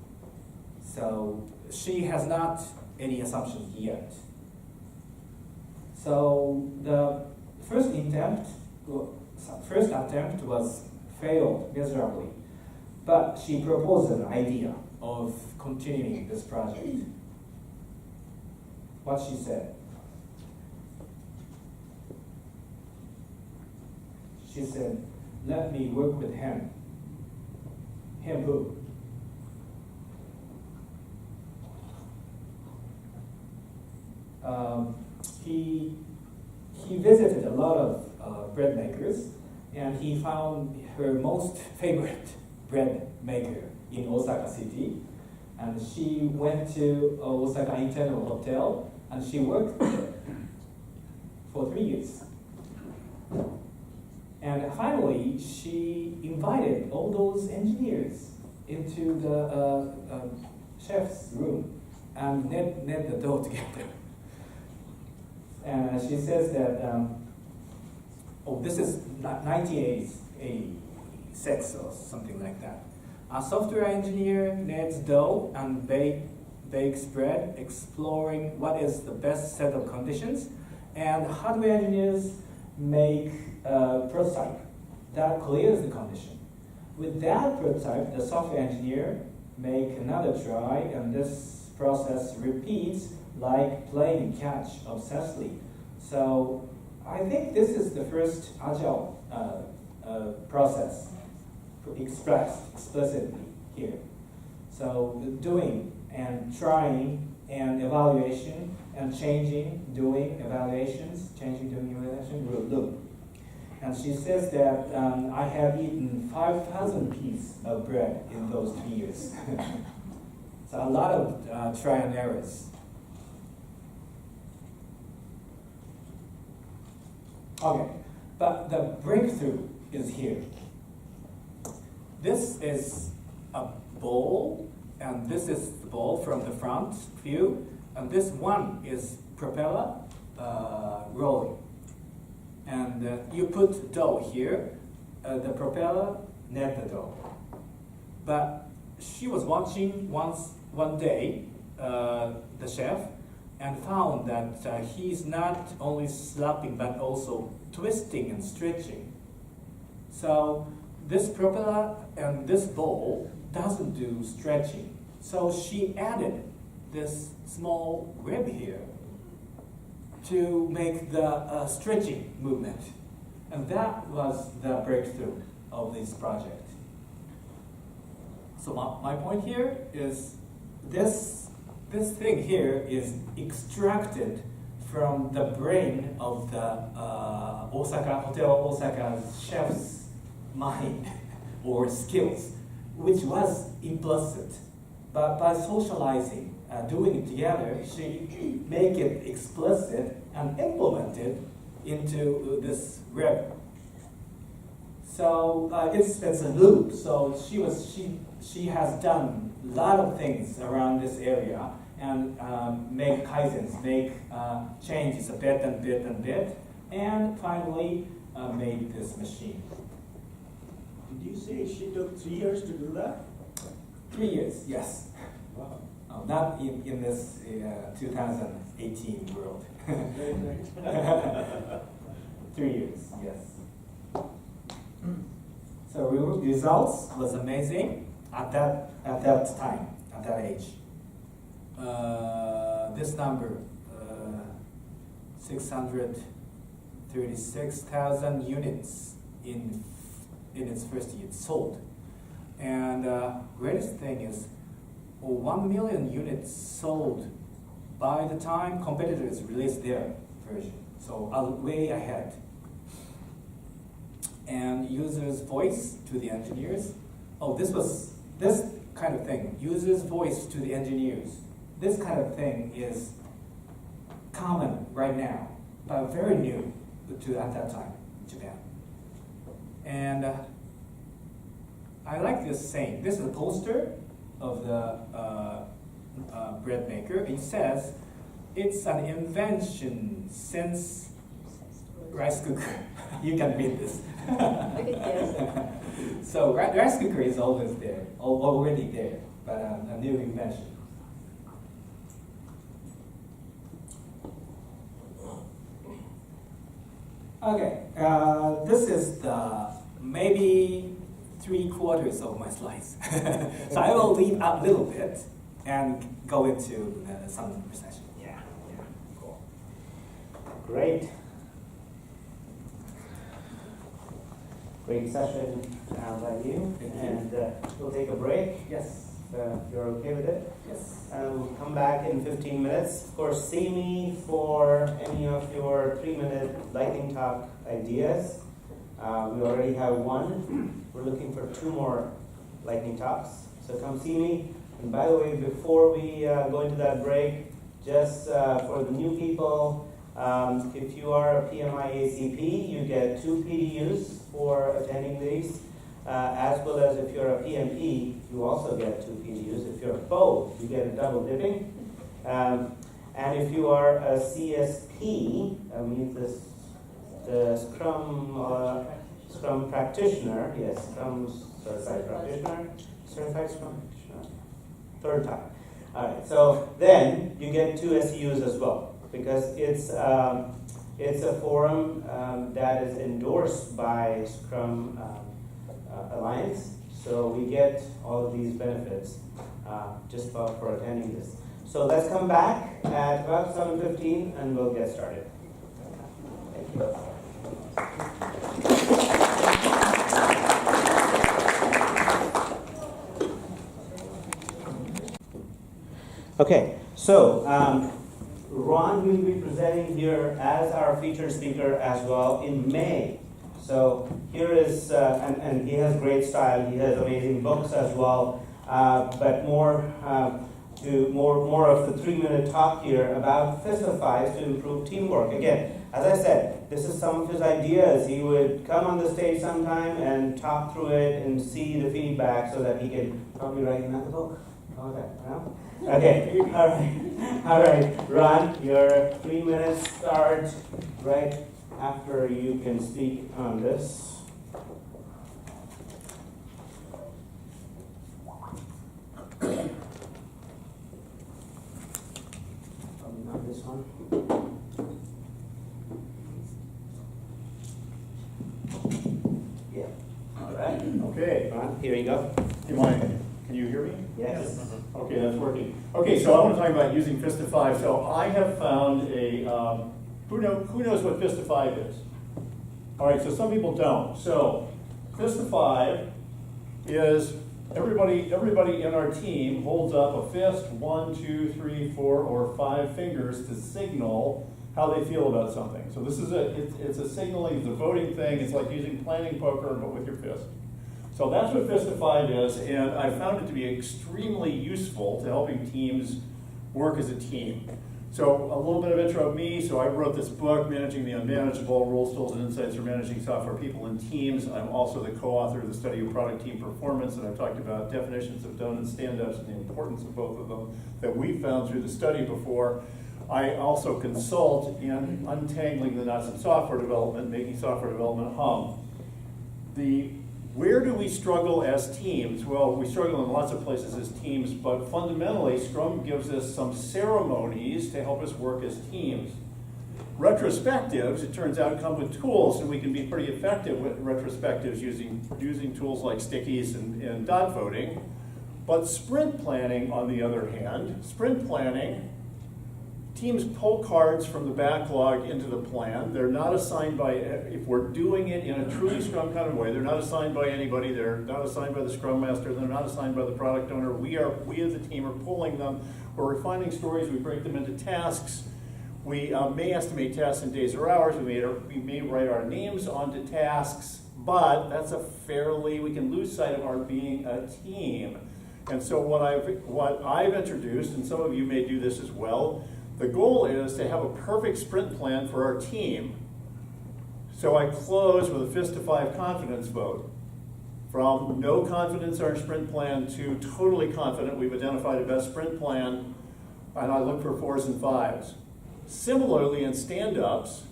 So she has not any assumptions yet. So the first attempt was failed miserably, but she proposed an idea of continuing this project. What she said. She said, let me work with him. Him who? He visited a lot of bread makers, and he found her most favorite bread maker in Osaka City. And she went to Osaka Internal Hotel, and she worked there for 3 years. And finally, she invited all those engineers into the chef's room and knit the dough together. And she says that, this is 1986 or something like that. A software engineer knits dough and bakes bread, exploring what is the best set of conditions. And hardware engineers make a prototype that clears the condition. With that prototype, the software engineer make another try, and this process repeats like playing catch obsessively. So I think this is the first Agile process expressed explicitly here. So doing and trying and evaluation and changing, doing, evaluations, changing, doing, evaluation, loop. And she says that I have eaten 5,000 pieces of bread in those 3 years. So a lot of try and errors. Okay, but the breakthrough is here. This is a bowl, and this is the bowl from the front view, and this one is propeller rolling. And you put dough here, the propeller knit the dough. But she was watching one day the chef, and found that he's not only slapping but also twisting and stretching. So this propeller and this bowl doesn't do stretching. So she added this small rib here to make the stretching movement. And that was the breakthrough of this project. So my point here is this thing here is extracted from the brain of the Hotel Osaka's chef's mind or skills, which was implicit. But by socializing, doing it together, she make it explicit and implement it into this web. So it's a loop. So she has done a lot of things around this area and make kaizens, make changes a bit and bit and bit, and finally made this machine. Did you say she took 3 years to do that? 3 years, yes. Wow. Not in this 2018 world. Very nice. 3 years, yes. So results was amazing at that time, at that age. This number, 636,000 units in its first year sold. And greatest thing is 1 million units sold by the time competitors released their version. So way ahead. And users' voice to the engineers. Oh, this kind of thing. Users' voice to the engineers. This kind of thing is common right now, but very new at that time in Japan. And I like this saying. This is a poster of the bread maker. It says, it's an invention since rice cooker. You can read this. So rice cooker is always there, already there, but a new invention. Okay, this is the maybe 3/4 of my slides. So I will leave a little bit and go into some session. Yeah, cool. Great. Great session by you. Thank you. And we'll take a break. Yes. If you're okay with it. Yes. And we'll come back in 15 minutes. Of course, see me for any of your 3-minute lightning talk ideas. We already have one. We're looking for 2 more lightning talks. So come see me. And by the way, before we go into that break, just for the new people, if you are a PMI ACP, you get 2 PDUs for attending these. As well as if you're a PMP, you also get 2 PDUs. If you're both, you get a double dipping. And if you are a CSP, I mean the Scrum practitioner, yes, Scrum certified practitioner, certified Scrum practitioner, 3rd time. All right, so then you get 2 SEUs as well, because it's a forum that is endorsed by Scrum Alliance, so we get all of these benefits just for attending this. So let's come back at about 7:15 and we'll get started. Thank you. Okay, so Ron will be presenting here as our featured speaker as well in May. So here is, and he has great style. He has amazing books as well. But more of the 3-minute talk here about Fist of Fives to improve teamwork. Again, as I said, this is some of his ideas. He would come on the stage sometime and talk through it and see the feedback so that he can probably write another book. Okay, well, okay, all right, Ron, your 3 minutes start right after you can speak on this. Probably not this one. Yeah. All right. Okay. Ron, here you go. Can you hear me? Yes. Okay, that's working. Okay, so I want to talk about using Fist of Five. So I have found Who knows what Fist of 5 is? All right, so some people don't. So Fist of 5 is everybody in our team holds up a fist, 1, 2, 3, 4, or 5 fingers to signal how they feel about something. So this is it's a signaling, it's a voting thing. It's like using planning poker, but with your fist. So that's what Fist of 5 is, and I found it to be extremely useful to helping teams work as a team. So a little bit of intro of me. So I wrote this book, Managing the Unmanageable, Rules, Tools, and Insights for Managing Software People and Teams. I'm also the co-author of the study of product team performance, and I've talked about definitions of done and stand-ups and the importance of both of them that we found through the study before. I also consult in untangling the knots of software development, making software development hum. Where do we struggle as teams? Well, we struggle in lots of places as teams, but fundamentally, Scrum gives us some ceremonies to help us work as teams. Retrospectives, it turns out, come with tools, and we can be pretty effective with retrospectives using tools like stickies and dot voting. But sprint planning, on the other hand, teams pull cards from the backlog into the plan. They're not assigned by, if we're doing it in a truly Scrum kind of way, they're not assigned by anybody. They're not assigned by the Scrum Master. They're not assigned by the product owner. We as a team are pulling them. We're refining stories. We break them into tasks. We may estimate tasks in days or hours. We may write our names onto tasks, but that's we can lose sight of our being a team. And so what I've introduced, and some of you may do this as well, the goal is to have a perfect sprint plan for our team. So I close with a Fist of 5 confidence vote. From no confidence in our sprint plan to totally confident we've identified a best sprint plan, and I look for 4s and 5s. Similarly, in stand-ups,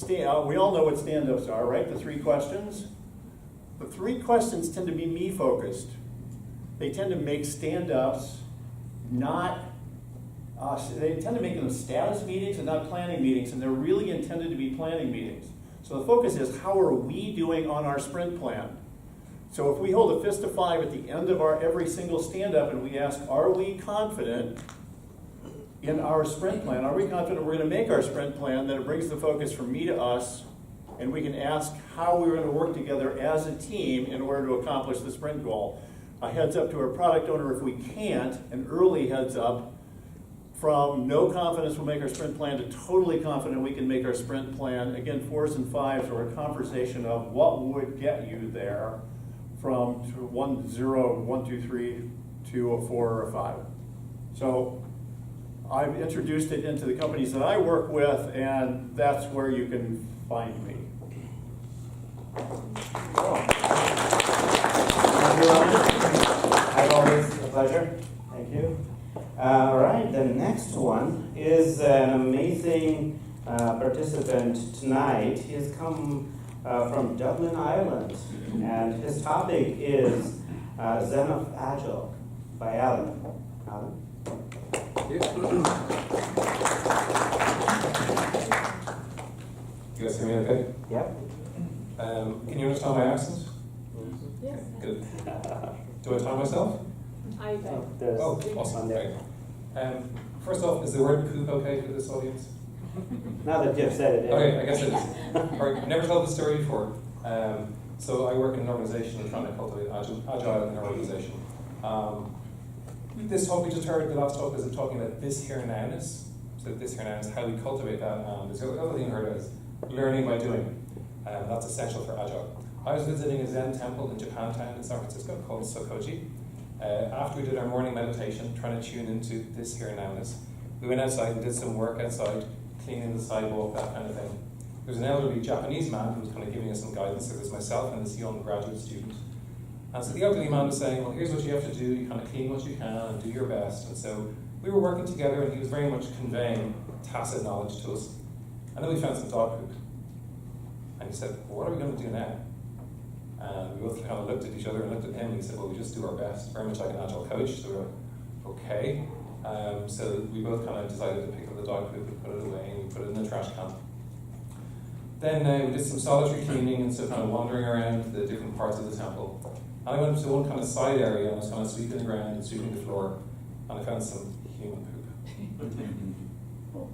we all know what stand-ups are, right? The 3 questions. The 3 questions tend to be me-focused. They tend to make stand-ups they tend to make them status meetings and not planning meetings, and they're really intended to be planning meetings. So the focus is, how are we doing on our sprint plan? So if we hold a Fist of 5 at the end of every single stand-up and we ask, are we confident in our sprint plan? Are we confident we're going to make our sprint plan? Then it brings the focus from me to us, and we can ask how we're going to work together as a team in order to accomplish the sprint goal. A heads up to our product owner if we can't, an early heads up. From no confidence we'll make our sprint plan to totally confident we can make our sprint plan. Again, 4s and 5s are a conversation of what would get you there from 1, 0, 1, 2, 3 to a 4 or a 5. So I've introduced it into the companies that I work with, and that's where you can find me. As always, a pleasure. Thank you. All right, the next one is an amazing participant tonight. He has come from Dublin, Ireland, and his topic is Zen of Agile by Alan. Alan? You guys hear me okay? Yep. Can you understand my accent? Yes. Good. Do I time myself? I don't. There's Oh, one awesome. there. Great. First off, is the word poop okay for this audience? Now that Jeff said it. Okay, I guess it is. All right, never told the story before. So I work in an organization and trying to cultivate agile in our organization. This talk we just heard, the last talk, is talking about this here nowness. So this here nowness, how we cultivate that. The other thing I heard is learning by doing. That's essential for agile. I was visiting a Zen temple in Japantown in San Francisco called Takeuchi. After we did our morning meditation, trying to tune into this here nowness, we went outside and did some work outside, cleaning the sidewalk, that kind of thing. There was an elderly Japanese man who was kind of giving us some guidance. There was myself and this young graduate student. And so the elderly man was saying, well, here's what you have to do. You kind of clean what you can and do your best. And so we were working together, and he was very much conveying tacit knowledge to us. And then we found some dog poop. And he said, well, what are we going to do now? And we both kind of looked at each other and looked at him, and he said, well, we just do our best, very much like an agile coach. So we were okay. So we both kind of decided to pick up the dog poop and put it away, and we put it in the trash can. Then we did some solitary cleaning, and so kind of wandering around the different parts of the temple. And I went to one kind of side area, and I was kind of sweeping the ground and sweeping the floor, and I found some human poop.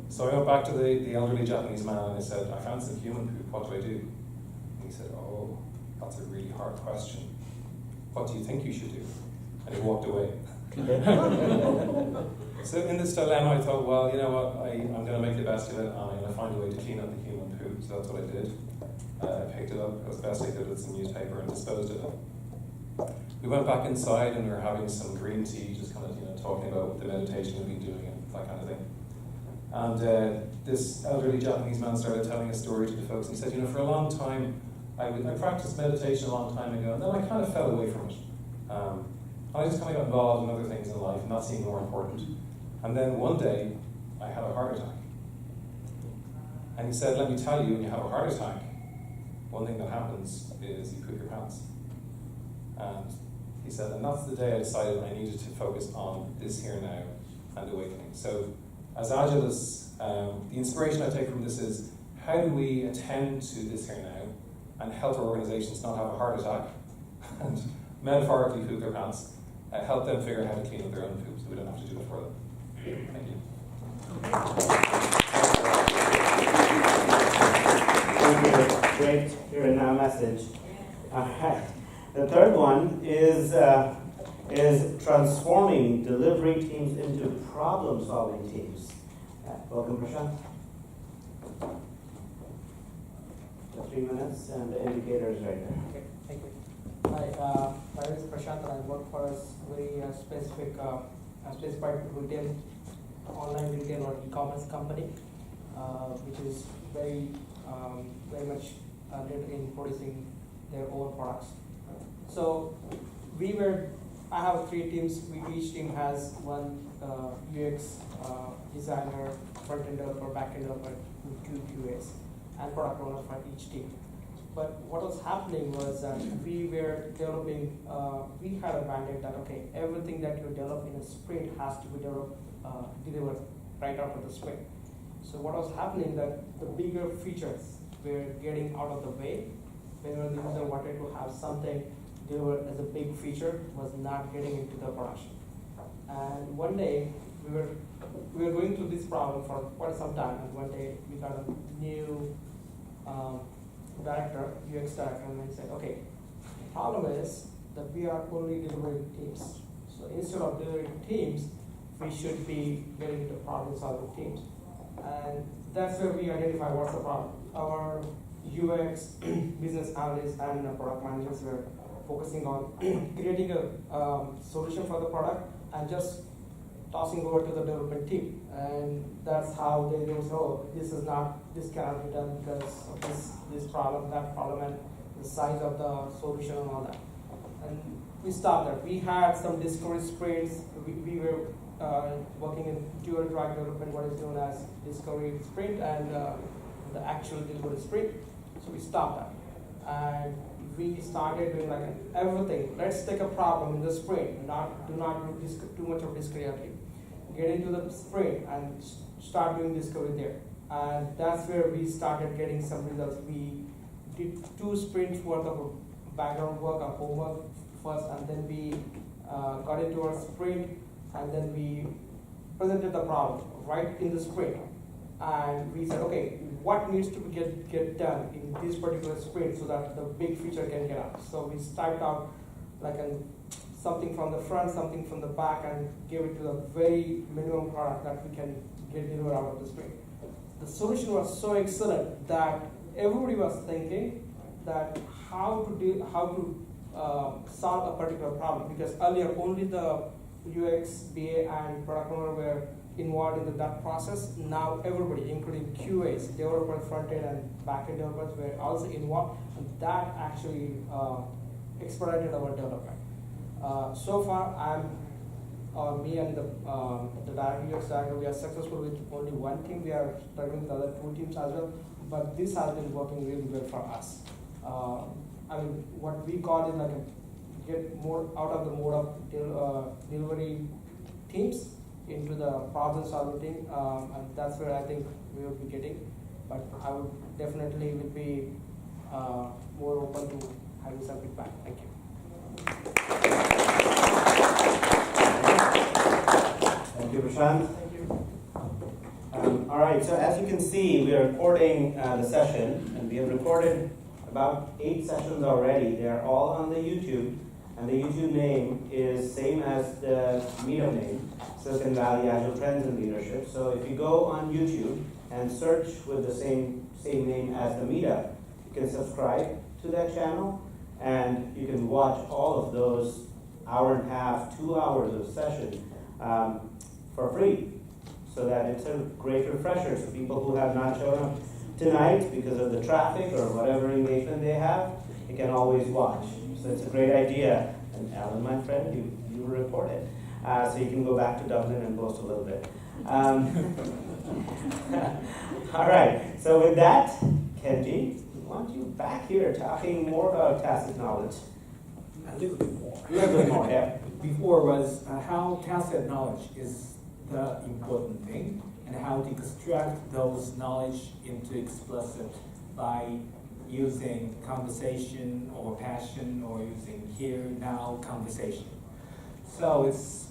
So I went back to the elderly Japanese man and I said, I found some human poop, what do I do? And he said, oh, that's a really hard question. What do you think you should do? And he walked away. So in this dilemma, I thought, well, you know what, I'm going to make the best of it, and I'm going to find a way to clean up the human poop. So that's what I did. I picked it up as best I could with some newspaper and disposed of it. We went back inside and we were having some green tea, just kind of, talking about the meditation we've been doing and that kind of thing. And this elderly Japanese man started telling a story to the folks. And he said, for a long time, I practiced meditation a long time ago, and then I kind of fell away from it. I just kind of got involved in other things in life, and that seemed more important. And then one day, I had a heart attack. And he said, let me tell you, when you have a heart attack, one thing that happens is you poop your pants. And he said, and that's the day I decided I needed to focus on this here now and awakening. So as Agilists, the inspiration I take from this is, how do we attend to this here now and help our organizations not have a heart attack and metaphorically poop their pants, help them figure out how to clean up their own poop so we don't have to do it for them. Thank you. Thank you. Great here and now message. The third one is transforming delivery teams into problem-solving teams. Welcome, Prashant. 3 minutes, and the indicator is right there. Okay, thank you. Hi, my name is Prashant, and I work for a very specified retail, online retail or e-commerce company, which is very much led in producing their own products. So I have 3 teams. Each team has one UX designer, front-end developer, back-end developer, 2 QAs, and product owner for each team. But what was happening was that we were developing, we had a mandate that, okay, everything that you develop in a sprint has to be delivered right after the sprint. So what was happening that the bigger features were getting out of the way. Whenever the user wanted to have something delivered as a big feature, was not getting into the production. And one day, we were going through this problem for quite some time, and one day we got a new director, UX director, and he said, okay, the problem is that we are only delivering teams. So instead of delivering teams, we should be getting into problem-solving teams. And that's where we identify what's the problem. Our UX, business analysts, and product managers were focusing on creating a solution for the product and just tossing over to the development team. And that's how they say, oh, this cannot be done because of this problem, that problem, and the size of the solution and all that. And we stopped that. We had some discovery sprints. We were working in dual track development, what is known as discovery sprint and the actual delivery sprint. So we stopped that. And we started doing like everything. Let's take a problem in the sprint, do not do too much of discovery. Get into the sprint and start doing discovery there. And that's where we started getting some results. We did 2 sprints worth of background work, our homework first, and then we got into our sprint, and then we presented the problem right in the sprint. And we said, okay, what needs to get done in this particular sprint so that the big feature can get out? So we typed out like something from the front, something from the back, and gave it to the very minimum product that we can get delivered out of the sprint. The solution was so excellent that everybody was thinking that how to solve a particular problem, because earlier only the UX, BA, and product owner were involved in that process. Now everybody, including QAs, developers, front-end and back-end developers, were also involved, and that actually expedited our development. So far, me and the director, UX director, we are successful with only one team. We are struggling with the other 2 teams as well, but this has been working really well for us. What we call is like get more out of the mode of delivery teams into the problem-solving team, and that's where I think we will be getting. But I would definitely will be more open to having some feedback. Thank you. Thank you, Prashant. Thank you. All right, so as you can see, we are recording the session, and we have recorded about 8 sessions already. They are all on the YouTube, and the YouTube name is same as the meetup name, Silicon Valley Agile Trends in Leadership. So if you go on YouTube and search with the same name as the meetup, you can subscribe to that channel, and you can watch all of those hour and a half, 2 hours of session for free. So that it's a great refresher. So people who have not shown up tonight because of the traffic or whatever engagement they have, you can always watch. So it's a great idea. And Alan, my friend, you reported. So you can go back to Dublin and post a little bit. All right. So with that, Kenji, we want you back here talking more about tacit knowledge. A little bit more. A little bit more, yeah. Before was how tacit knowledge is the important thing, and how to extract those knowledge into explicit by using conversation or passion or using here, now conversation. So it's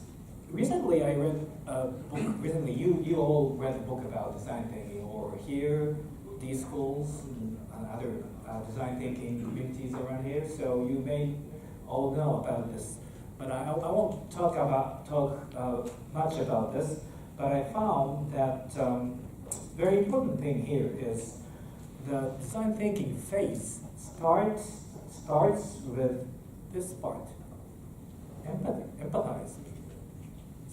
recently I read a book, recently you all read a book about design thinking, or here, these schools and other design thinking communities around here, so you may all know about this. But I won't talk much about this, but I found that very important thing here is the design thinking phase starts with this part, empathize.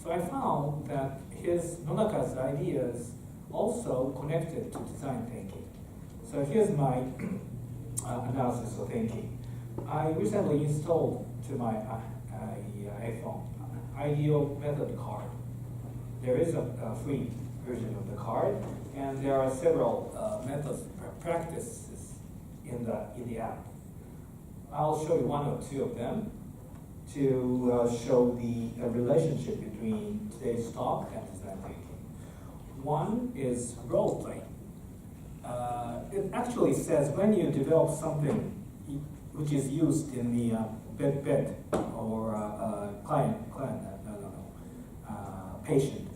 So I found that Nonaka's ideas also connected to design thinking. So here's my analysis of thinking. I recently installed to my iPhone Ideal Method card. There is a free version of the card, and there are several methods, practices in the app. I'll show you one or two of them to show the relationship between today's talk and design thinking. One is role play. It actually says when you develop something which is used in the bed or patient,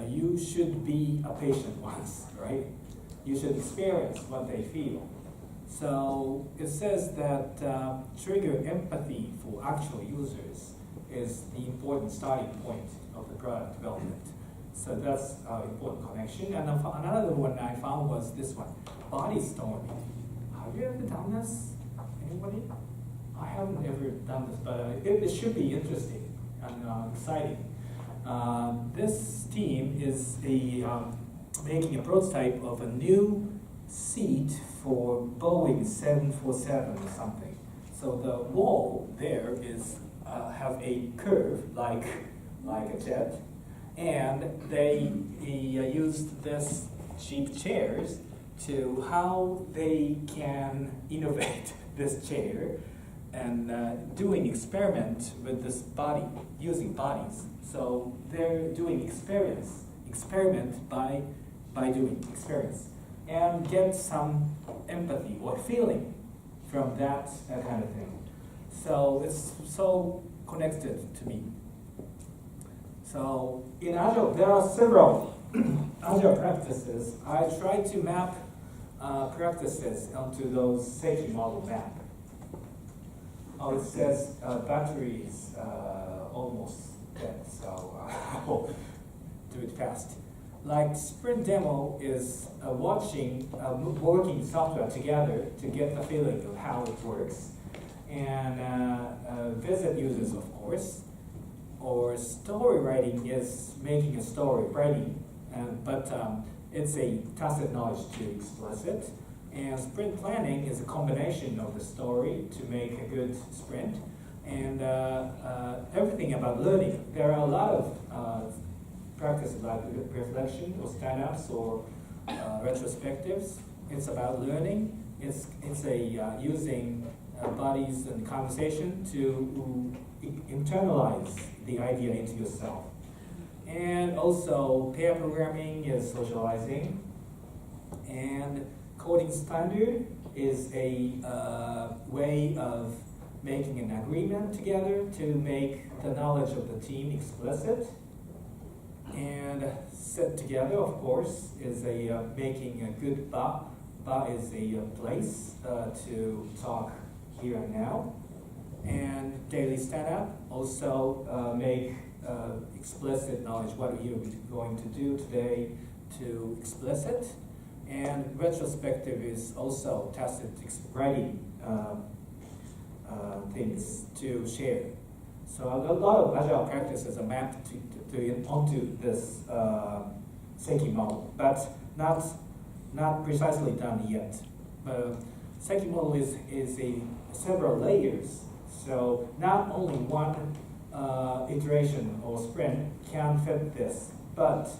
you should be a patient once, right? You should experience what they feel. So it says that trigger empathy for actual users is the important starting point of the product development. So that's an important connection. And another one I found was this one, body storming. Have you ever done this? Anybody? I haven't ever done this, but it should be interesting and exciting. This team is making a prototype of a new seat for Boeing 747 or something. So the wall there is have a curve like a jet, and they used this cheap chairs to how they can innovate this chair and doing experiment with this body, using bodies. So they're doing experiment by doing experience, and get some empathy or feeling from that kind of thing. So it's so connected to me. So in Agile, there are several Agile practices. I try to map practices onto those safety model map. Oh, it says battery is almost dead, so I'll do it fast. Like sprint demo is watching working software together to get the feeling of how it works, and visit users, of course. Or story writing is making a story writing, but it's a tacit knowledge to explicit. And sprint planning is a combination of the story to make a good sprint, and everything about learning. There are a lot of practices like reflection or stand-ups or retrospectives. It's about learning. It's using bodies and conversation to internalize the idea into yourself. And also pair programming is socializing, and coding standard is a way of making an agreement together to make the knowledge of the team explicit. And set together, of course, is making a good ba. Ba is a place to talk here and now. And daily stand-up also make explicit knowledge, what you're going to do today, to explicit. And retrospective is also tacit writing things to share. So a lot of Agile practices are mapped onto this Seki model, but not precisely done yet. Seki model is several layers. So not only one iteration or sprint can fit this, but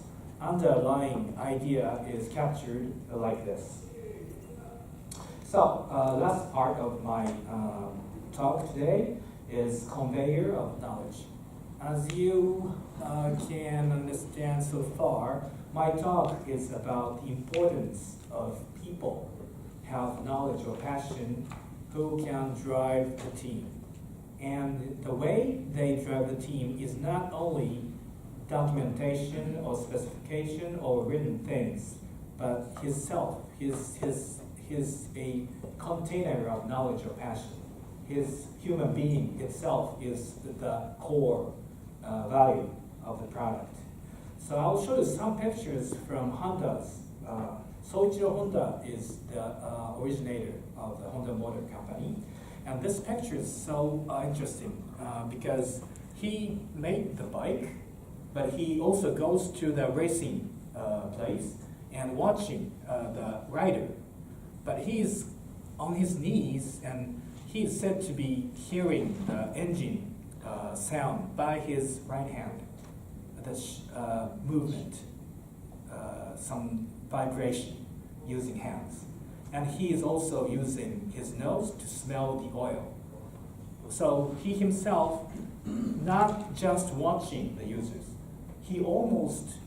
underlying idea is captured like this. So last part of my talk today is conveyor of knowledge. As you can understand so far, my talk is about the importance of people have knowledge or passion who can drive the team. And the way they drive the team is not only documentation or specification or written things, but himself. He's a container of knowledge or passion. His human being itself is the core value of the product. So I'll show you some pictures from Honda's. Soichiro Honda is the originator of the Honda Motor Company. And this picture is so interesting because he made the bike, but he also goes to the racing place and watching the rider. But he's on his knees and he's said to be hearing the engine sound by his right hand. The movement, some vibration using hands. And he is also using his nose to smell the oil. So he himself, not just watching the users, he almost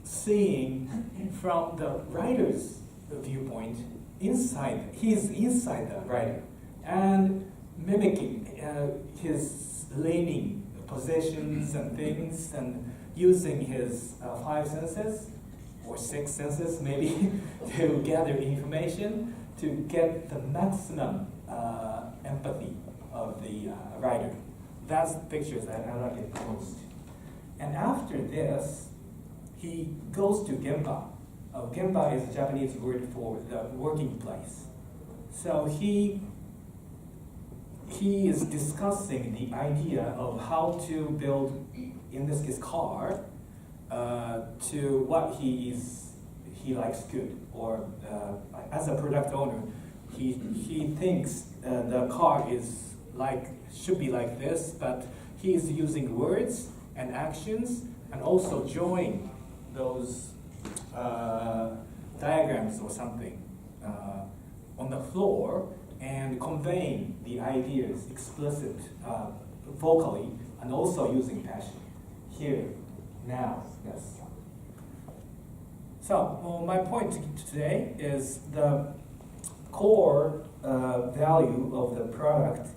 seeing from the rider's viewpoint, he's inside the rider, and mimicking his leaning positions and things, and using his 5 senses, or 6 senses maybe, to gather information, to get the maximum empathy of the rider. That's the pictures that I like it most. And after this, he goes to Gemba. Gemba is a Japanese word for the working place. So he is discussing the idea of how to build, in this case, car, to what he likes good, or as a product owner, he thinks the car should be like this, but he is using words and actions, and also drawing those diagrams or something on the floor and conveying the ideas explicit vocally, and also using passion here, now, yes. So my point today is the core value of the product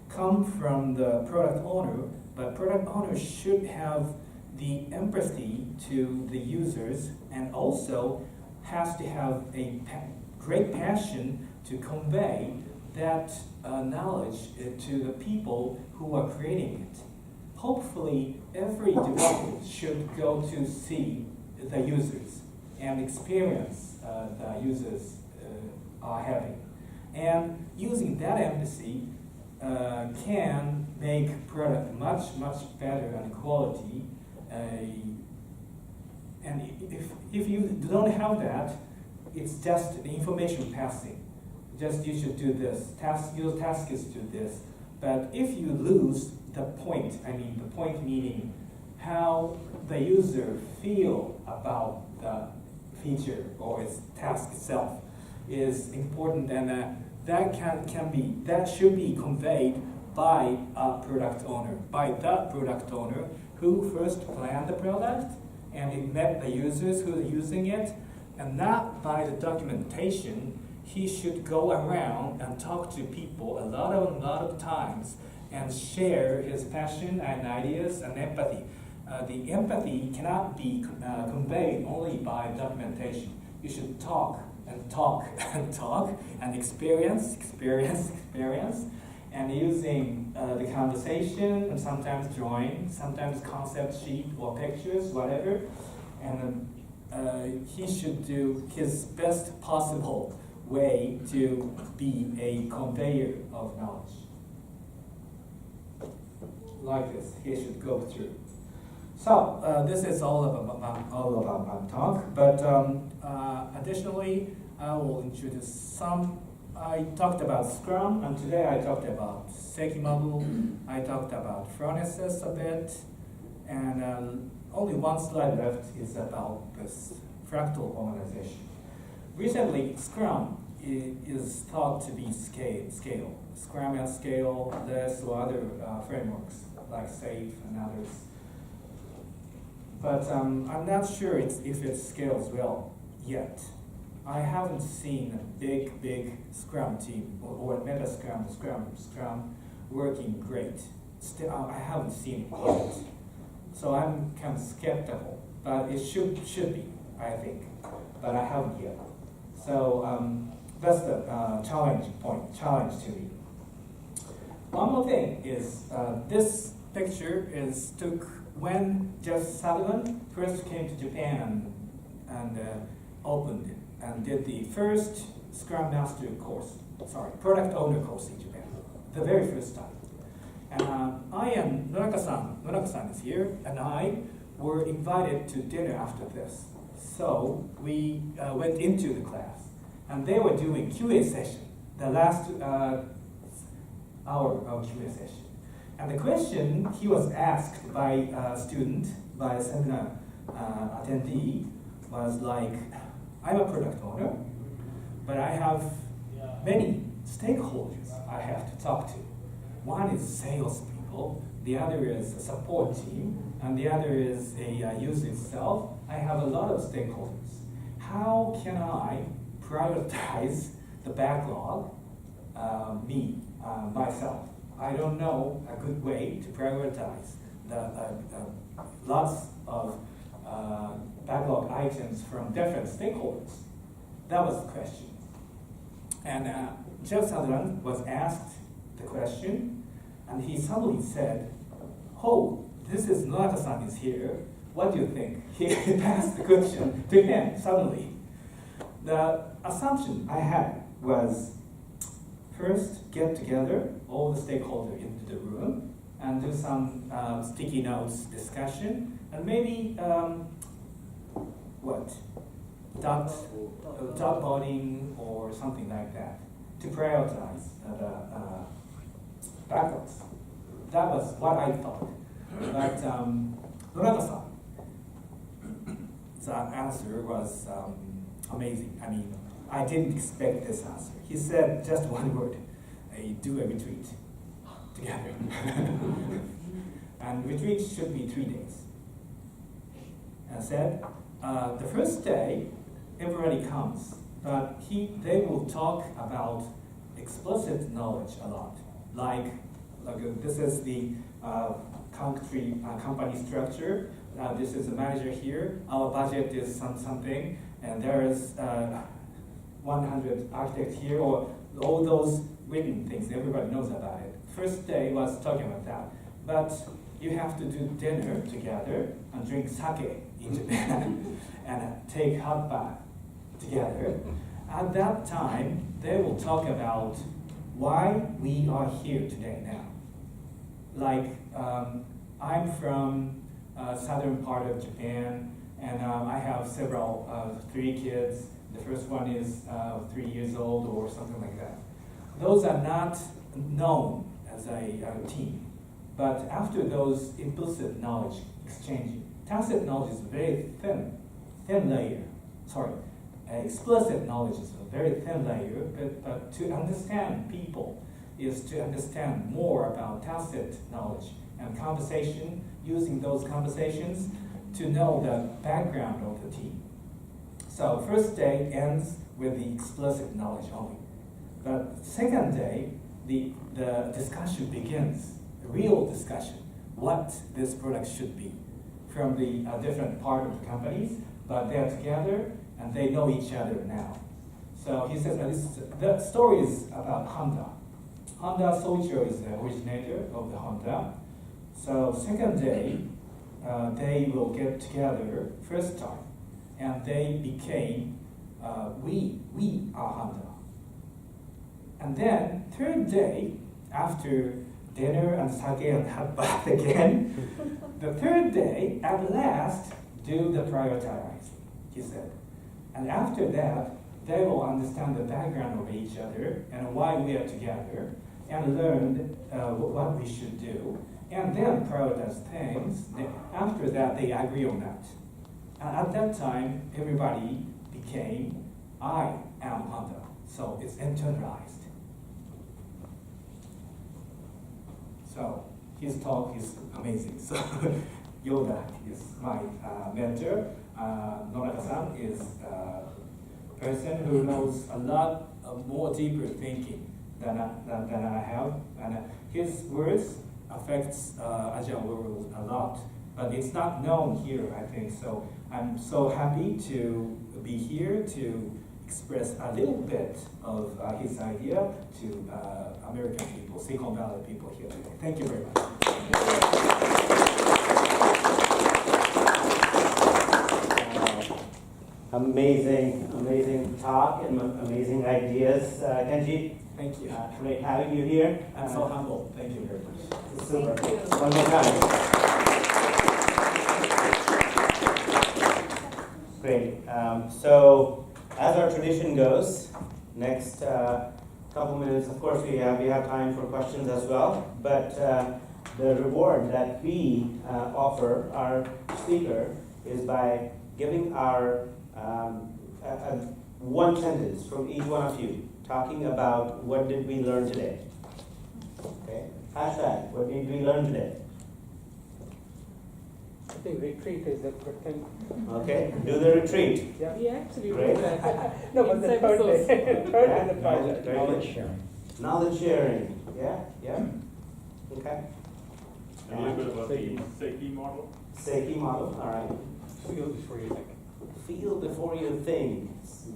come from the product owner, but product owner should have the empathy to the users, and also has to have a great passion to convey that knowledge to the people who are creating it. Hopefully, every developer should go to see the users and experience the users are having. And using that empathy can make product much, much better and quality. And if you don't have that, it's just the information passing. Just you should do this. Your task is to do this. But if you lose the point meaning how the user feel about the feature or its task itself is important, and that should be conveyed by a product owner, who first planned the product and it met the users who are using it, and not by the documentation. He should go around and talk to people a lot of times and share his passion and ideas and empathy. the empathy cannot be conveyed only by documentation. You should talk and talk and talk and experience, and using the conversation and sometimes drawing, sometimes concept sheet or pictures, whatever. And he should do his best possible way to be a conveyor of knowledge. Like this, he should go through. So this is all about my talk. But additionally, I will introduce some. I talked about Scrum, and today I talked about Sekimabu. I talked about furnaces a bit, and only one slide left is about this fractal organization. Recently, Scrum is thought to be scale. Scrum at scale, LESS, or other frameworks like SAFe and others. But I'm not sure if it scales well yet. I haven't seen a big Scrum team or meta Scrum working great. Still, I haven't seen it yet. So I'm kind of skeptical, but it should be, I think, but I haven't yet. So that's the challenge to me. One more thing is this picture took when Jeff Sutherland first came to Japan and opened and did the first Scrum Master course, Product Owner course in Japan, the very first time. And I and Nonaka-san is here, and I were invited to dinner after this. So we went into the class, and they were doing QA session, the last hour of QA session. And the question he was asked by a student, by a seminar attendee, was like, I'm a product owner, but I have many stakeholders I have to talk to. One is salespeople, the other is a support team, and the other is a user itself. I have a lot of stakeholders. How can I prioritize the backlog, myself? I don't know a good way to prioritize the lots of backlog items from different stakeholders. That was the question. And Jeff Sutherland was asked the question, and he suddenly said, "Oh, this is Nonaka-san is here. What do you think?" He passed the question to him suddenly. The assumption I had was, first get together all the stakeholders into the room and do some sticky notes discussion, and maybe dot voting or something like that to prioritize the backlogs. That was what I thought. But Nonaka-san, the answer was amazing. I mean, I didn't expect this answer. He said just one word, do a retreat together. And retreat should be 3 days. And said, the first day, everybody comes, but they will talk about explicit knowledge a lot. Like this is the company structure. This is the manager here. Our budget is something, and there is 100 architects here, or all those written things. Everybody knows about it. First day was talking about that, but you have to do dinner together and drink sake in Japan and take hot bath together. At that time, they will talk about why we are here today now. Like, I'm from southern part of Japan, and I have several, 3 kids. The first one is 3 years old or something like that. Those are not known as a team. But after those implicit knowledge exchanging, tacit knowledge is a very thin layer. Explicit knowledge is a very thin layer, but to understand people is to understand more about tacit knowledge and conversation, using those conversations to know the background of the team. So first day ends with the explicit knowledge only. But second day, the discussion begins, a real discussion, what this product should be. from the different part of the companies, but they're together and they know each other now. So he says the story is about Honda. Honda Soichiro is the originator of the Honda. So second day, they will get together first time, and they became we are Honda. And then third day, after dinner and sake and have bath again, the third day, at last, do the prioritizing, he said. And after that, they will understand the background of each other and why we are together, and learn what we should do, and then prioritize things. After that, they agree on that. And at that time, everybody became, I am Honda. So it's internalized. So his talk is amazing. So Yoda is my mentor. Nonaka-san is a person who knows a lot of more deeper thinking than I have. And his words affects Agile world a lot. But it's not known here, I think. So I'm so happy to be here to express a little bit of his idea to American people, Silicon Valley people here today. Thank you very much. Amazing talk and amazing ideas, Kenji. Thank you. Great having you here. I'm so humble. Thank you very much. Super. Thank you. One more time. Great. So, as our tradition goes, next couple minutes, of course, we have time for questions as well. But the reward that we offer our speaker is by giving our one sentence from each one of you, talking about what did we learn today. Okay. Hashtag, what did we learn today? I think retreat is the good thing. Okay, do the retreat. Yeah. We actually Great. do that. No, but the Inside third source. day. Third is the project. Very good. Knowledge sharing. Yeah. Okay. A little bit about the Seiki model. Seiki model. All right. Feel before you think. Feel before you think.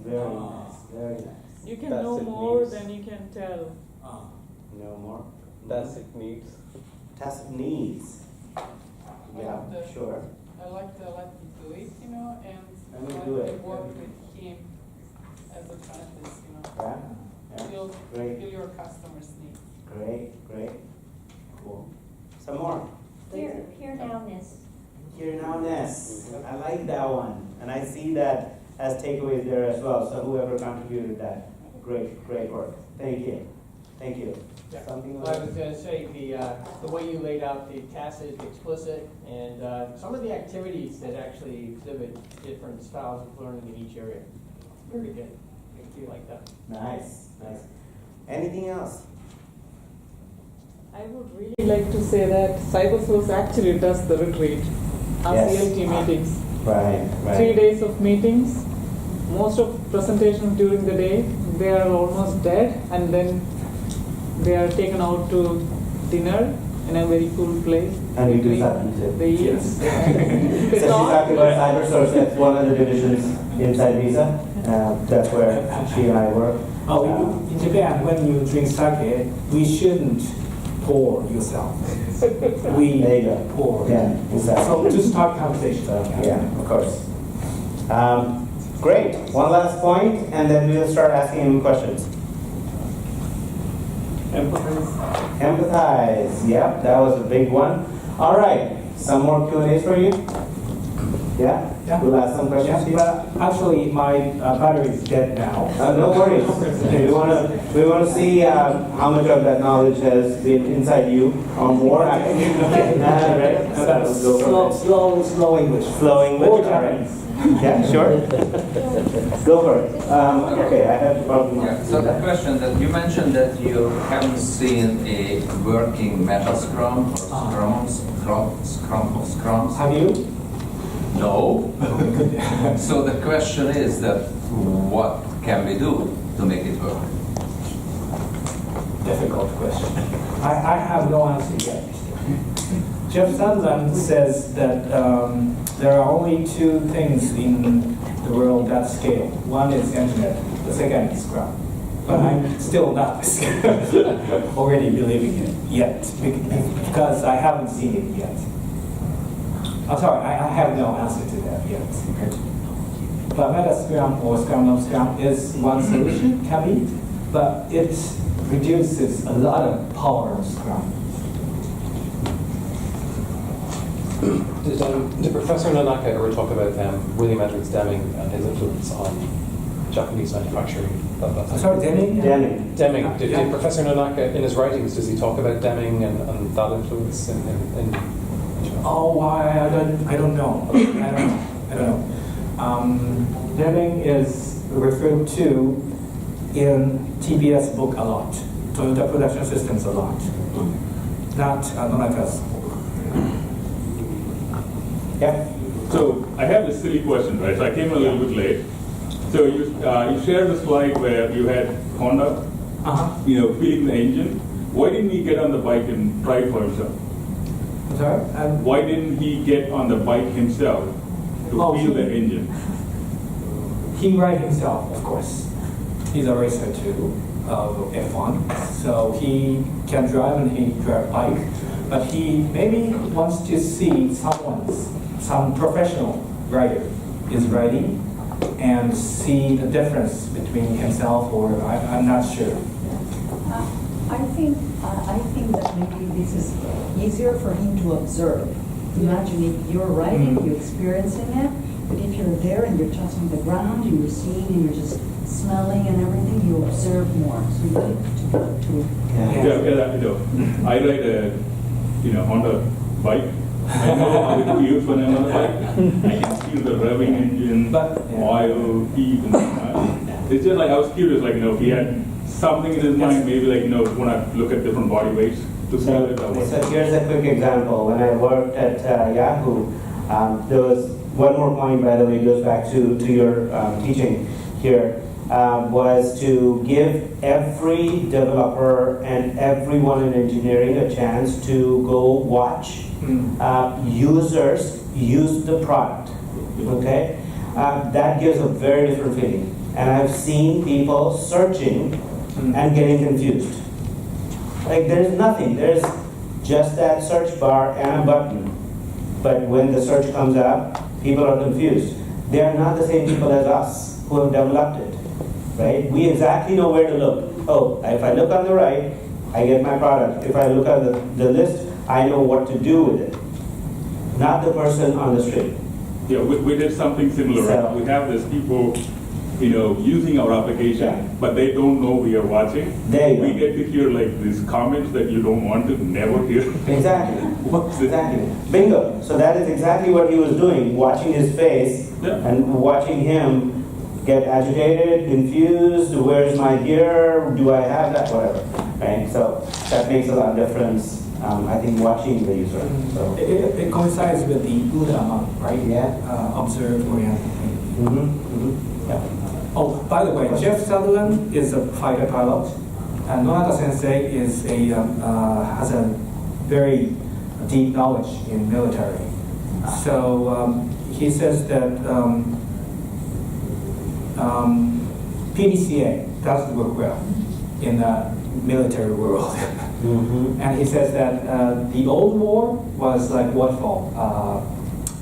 Very nice. Very nice. You can That's know it more means. than you can tell. No more. Tacit needs. Tacit needs. Yeah. the- Sure. I like to let him do it, and Let me like do to it. work with him as a practice, Yeah. Yeah. Feel Great. your customers' needs. Great. Cool. Some more. Here nowness. Here nowness. I like that one. And I see that as takeaways there as well. So whoever contributed that, great work. Thank you. Yeah. Something Well, I like was going to say, the way you laid out the tacit, explicit, and some of the activities that actually exhibit different styles of learning in each area. Very good. Thank you. Like that. nice. Anything else? I would really like to say that CyberSource actually does the retreat. Our Yes. CLT meetings. Right. 3 days of meetings. Most of presentations during the day, they are almost dead, and then they are taken out to dinner in a very cool place. And we do They- that too. They eat. Yes. They So she's talk. talking about CyberSource. That's one of the divisions inside Visa. That's where she and I work. In Japan, when you drink sake, we shouldn't pour yourself. We There you go. pour. Yeah, exactly. So to start conversation. Yeah, of course. Great. One last point, and then we'll start asking him questions. Empathize. Yep, that was a big one. All right. Some more Q&As for you? Yeah? Yeah. We'll ask some questions. But actually, my battery is dead now. No worries. We want to see how much of that knowledge has been inside you, or more actually. Right? So go for it. Slow English. Slow English. Or All right. Japanese. Yeah, sure. Go for it. Okay, I have a problem. Yeah, so the question that you mentioned that you haven't seen a working meta scrum or scrums. Have you? No. So the question is that what can we do to make it work? Difficult question. I have no answer yet. Jeff Sutherland says that there are only two things in the world that scale. One is internet, the second is Scrum. But I'm still not already believing it yet because I haven't seen it yet. I'm sorry, I have no answer to that yet. But Meta Scrum or Scrum of Scrum is one solution, can be, but it reduces a lot of power of Scrum. Did Professor Nonaka ever talk about William Edwards Deming and his influence on Japanese manufacturing? Sorry, Deming? Deming. Did Professor Nonaka, in his writings, does he talk about Deming and that influence in Oh, I don't know. I don't know. Deming is referred to in TPS book a lot, Toyota Production Systems a lot, not Nonaka's. Yeah. So I have this silly question, right? So I came a little bit late. So you shared the slide where you had Honda, feeling the engine. Why didn't he get on the bike and try it for himself? Sorry? Why didn't he get on the bike himself to feel the engine? He ride himself, of course. He's a racer too, F1. So he can drive and he drive bike. But he maybe wants to see some professional rider is riding and see the difference between himself or I'm not sure. I think that maybe this is easier for him to observe. Imagine if you're riding, you're experiencing it, but if you're there and you're touching the ground, and you're seeing and you're just smelling and everything, you observe more. So you need to go to. I ride a Honda bike. I know how it feels when I'm on the bike. I can feel the revving engine, oil, heat, and it's just like I was curious, if he had something in his mind, maybe want to look at different body weights to see if that works. So here's a quick example. When I worked at Yahoo, there was one more point, by the way, goes back to your teaching here, was to give every developer and everyone in engineering a chance to go watch users use the product. Okay, that gives a very different feeling. And I've seen people searching and getting confused. Like there's nothing. There's just that search bar and a button. But when the search comes up, people are confused. They are not the same people as us who have developed it. Right? We exactly know where to look. Oh, if I look on the right, I get my product. If I look at the list, I know what to do with it. Not the person on the street. Yeah, we did something similar, right? We have these people, using our application, but they don't know we are watching. We get to hear these comments that you don't want to never hear. Exactly. Exactly. Bingo. So that is exactly what he was doing, watching his face and watching him get agitated, confused, where's my gear, do I have that, whatever. Right? So that makes a lot of difference. I think watching the user. So. It coincides with the Buddha, right? Yeah. Observe, orient. Yeah. Oh, by the way, Jeff Sutherland is a fighter pilot, and Nonaka Sensei is has a very deep knowledge in military. So he says that PDCA doesn't work well in the military world. And he says that the old war was like waterfall,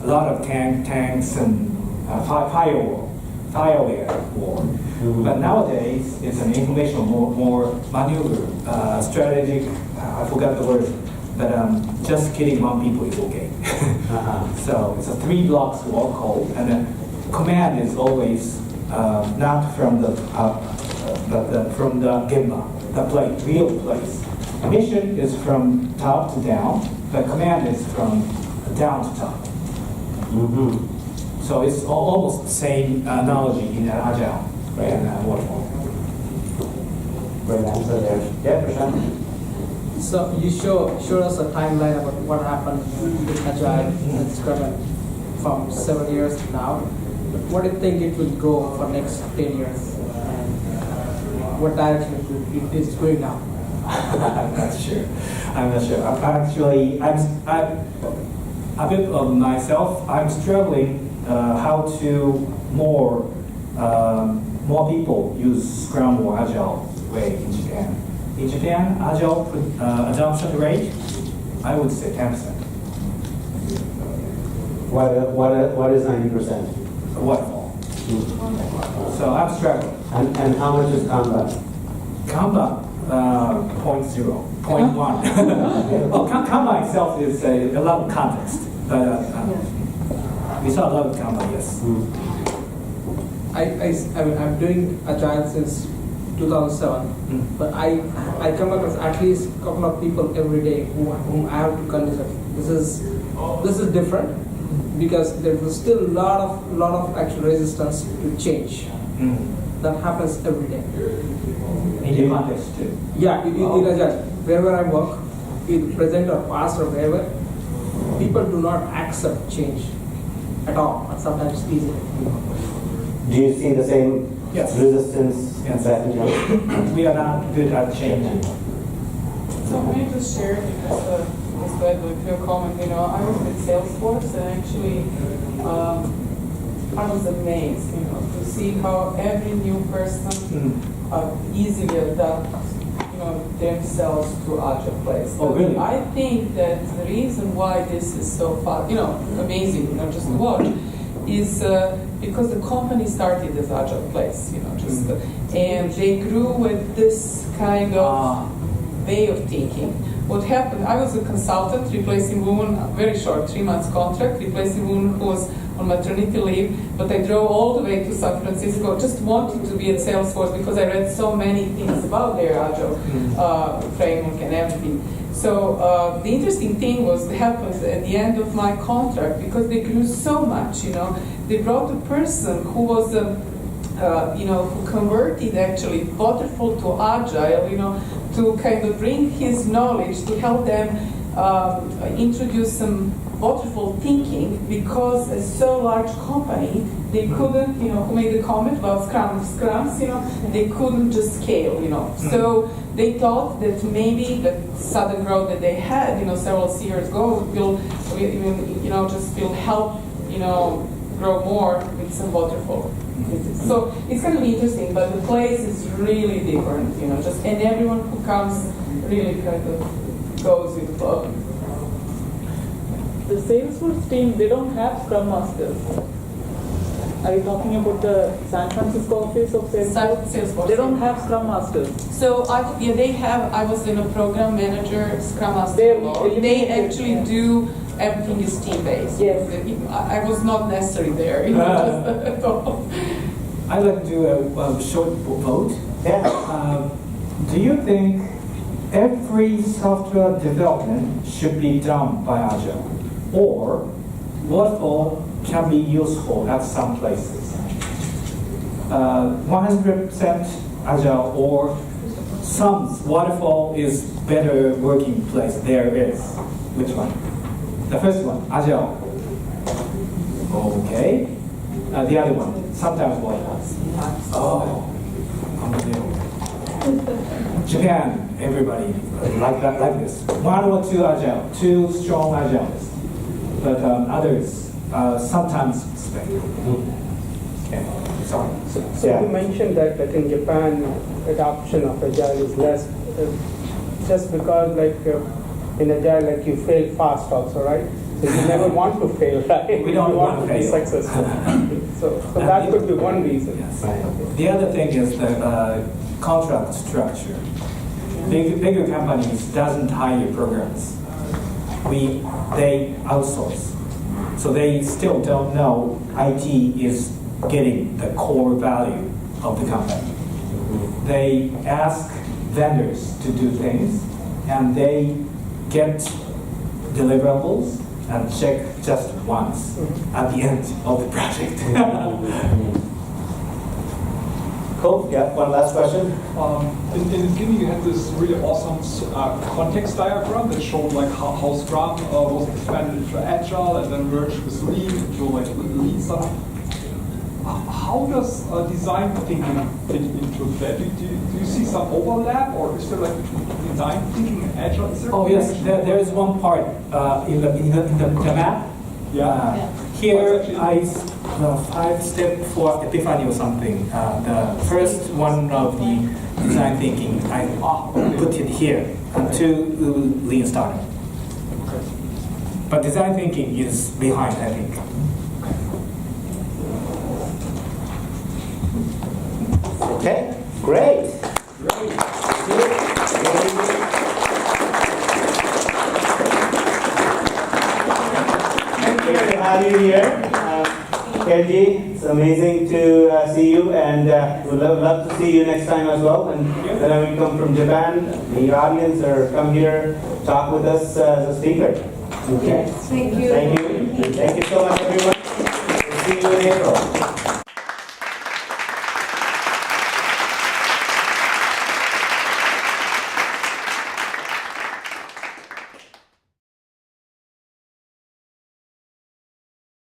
a lot of tanks and fireware war. But nowadays it's an informational, more maneuver, strategic. I forgot the word, but just killing one people is okay. So it's a 3 blocks war code, and the command is always not from the from the gemba, the place, real place. Mission is from top to down. The command is from down to top. So it's almost the same analogy in Agile, right? And waterfall. Great answer there. Yeah, Prashant. So you showed us a timeline about what happened with Agile and Scrum from 7 years now. What do you think it will go for next 10 years? And what direction it is going now? I'm not sure. I'm not sure. I'm a bit of myself. I'm struggling how to more people use Scrum or Agile way in Japan. In Japan, Agile adoption rate, I would say 10%. What is 90%? Waterfall. So I'm struggling. And how much is Kanban? Kanban, 0.0, 0.1. Well, Kanban itself is a lot of context, but we saw a lot of Kanban, yes. I mean, I'm doing Agile since 2007, but I come across at least a couple of people every day whom I have to convince that this is different, because there is still a lot of actual resistance to change. That happens every day. In your context too? Yeah, in Agile, wherever I work, in present or past or wherever, people do not accept change at all, and sometimes easily. Do you see the same Yes. resistance? Yes. That in Japan? We are not good at changing. So let me just share because it's glad with your comment. You know, I was with Salesforce and actually I was amazed, you know, to see how every new person easily adapt, you know, themselves to Agile place. Oh, really? I think that the reason why this is so far, you know, amazing, you know, just to watch, is because the company started as Agile place, you know, just and they grew with this kind of way of thinking. What happened? I was a consultant replacing woman, very short, 3 months contract, replacing woman who was on maternity leave, but I drove all the way to San Francisco, just wanting to be at Salesforce because I read so many things about their Agile framework and everything. So the interesting thing was it happened at the end of my contract because they grew so much, you know. They brought a person who was you know, who converted actually waterfall to Agile, you know, to kind of bring his knowledge to help them introduce some waterfall thinking, because a so large company, they couldn't, you know, who made the comment about scrums, you know, they couldn't just scale, you know. So they thought that maybe the sudden growth that they had, you know, several years ago will, you know, just will help, you know, grow more with some waterfall. So it's going to be interesting, but the place is really different, you know, just, and everyone who comes really kind of goes with the flow. The Salesforce team, they don't have Scrum Masters. Are you talking about the San Francisco office of Salesforce? They don't have Scrum Masters. So yeah, they have. I was in a program manager, Scrum Master. They actually do everything is team based. Yes. I was not necessarily there. You know, just at all. I'd like to do a short vote. Yeah. Do you think every software development should be done by Agile, or waterfall can be useful at some places? 100% Agile, or some waterfall is better working place there is? Which one? The first one, Agile. Okay. The other one, sometimes waterfall. Oh, unbelievable. Japan, everybody like that, like this. 1 or 2 Agile, 2 strong Agiles. But others sometimes suspect. Okay, sorry. So you mentioned that in Japan, adoption of Agile is less, just because in Agile, you fail fast also, right? So you never want to fail, right? We don't you want to be fail. successful. so that could be one reason. Yes. The other thing is the contract structure. Bigger companies doesn't hire programs. They outsource. So they still don't know IT is getting the core value of the company. They ask vendors to do things, and they get deliverables and check just once at the end of the project. Cool. Yeah. One last question. In the beginning, you had this really awesome context diagram that showed how Scrum was expanded into Agile and then merged with Lean into Lean stuff. how does design thinking fit into that? Do you see some overlap, or is there like between design thinking and agile? Is there yes, there is one part in the map. Yeah. Here, the 5-step for epiphany or something. The first one of the design thinking, I put it here to lean startup. Okay. But design thinking is behind, I think. Okay, great. Great to have you here. Kenji, it's amazing to see you, and we'd love to see you next time as well. And whenever you come from Japan, in your audience, or come here, talk with us as a speaker. Okay? Thank you. Thank you. Thank you so much, everyone. We'll see you in April.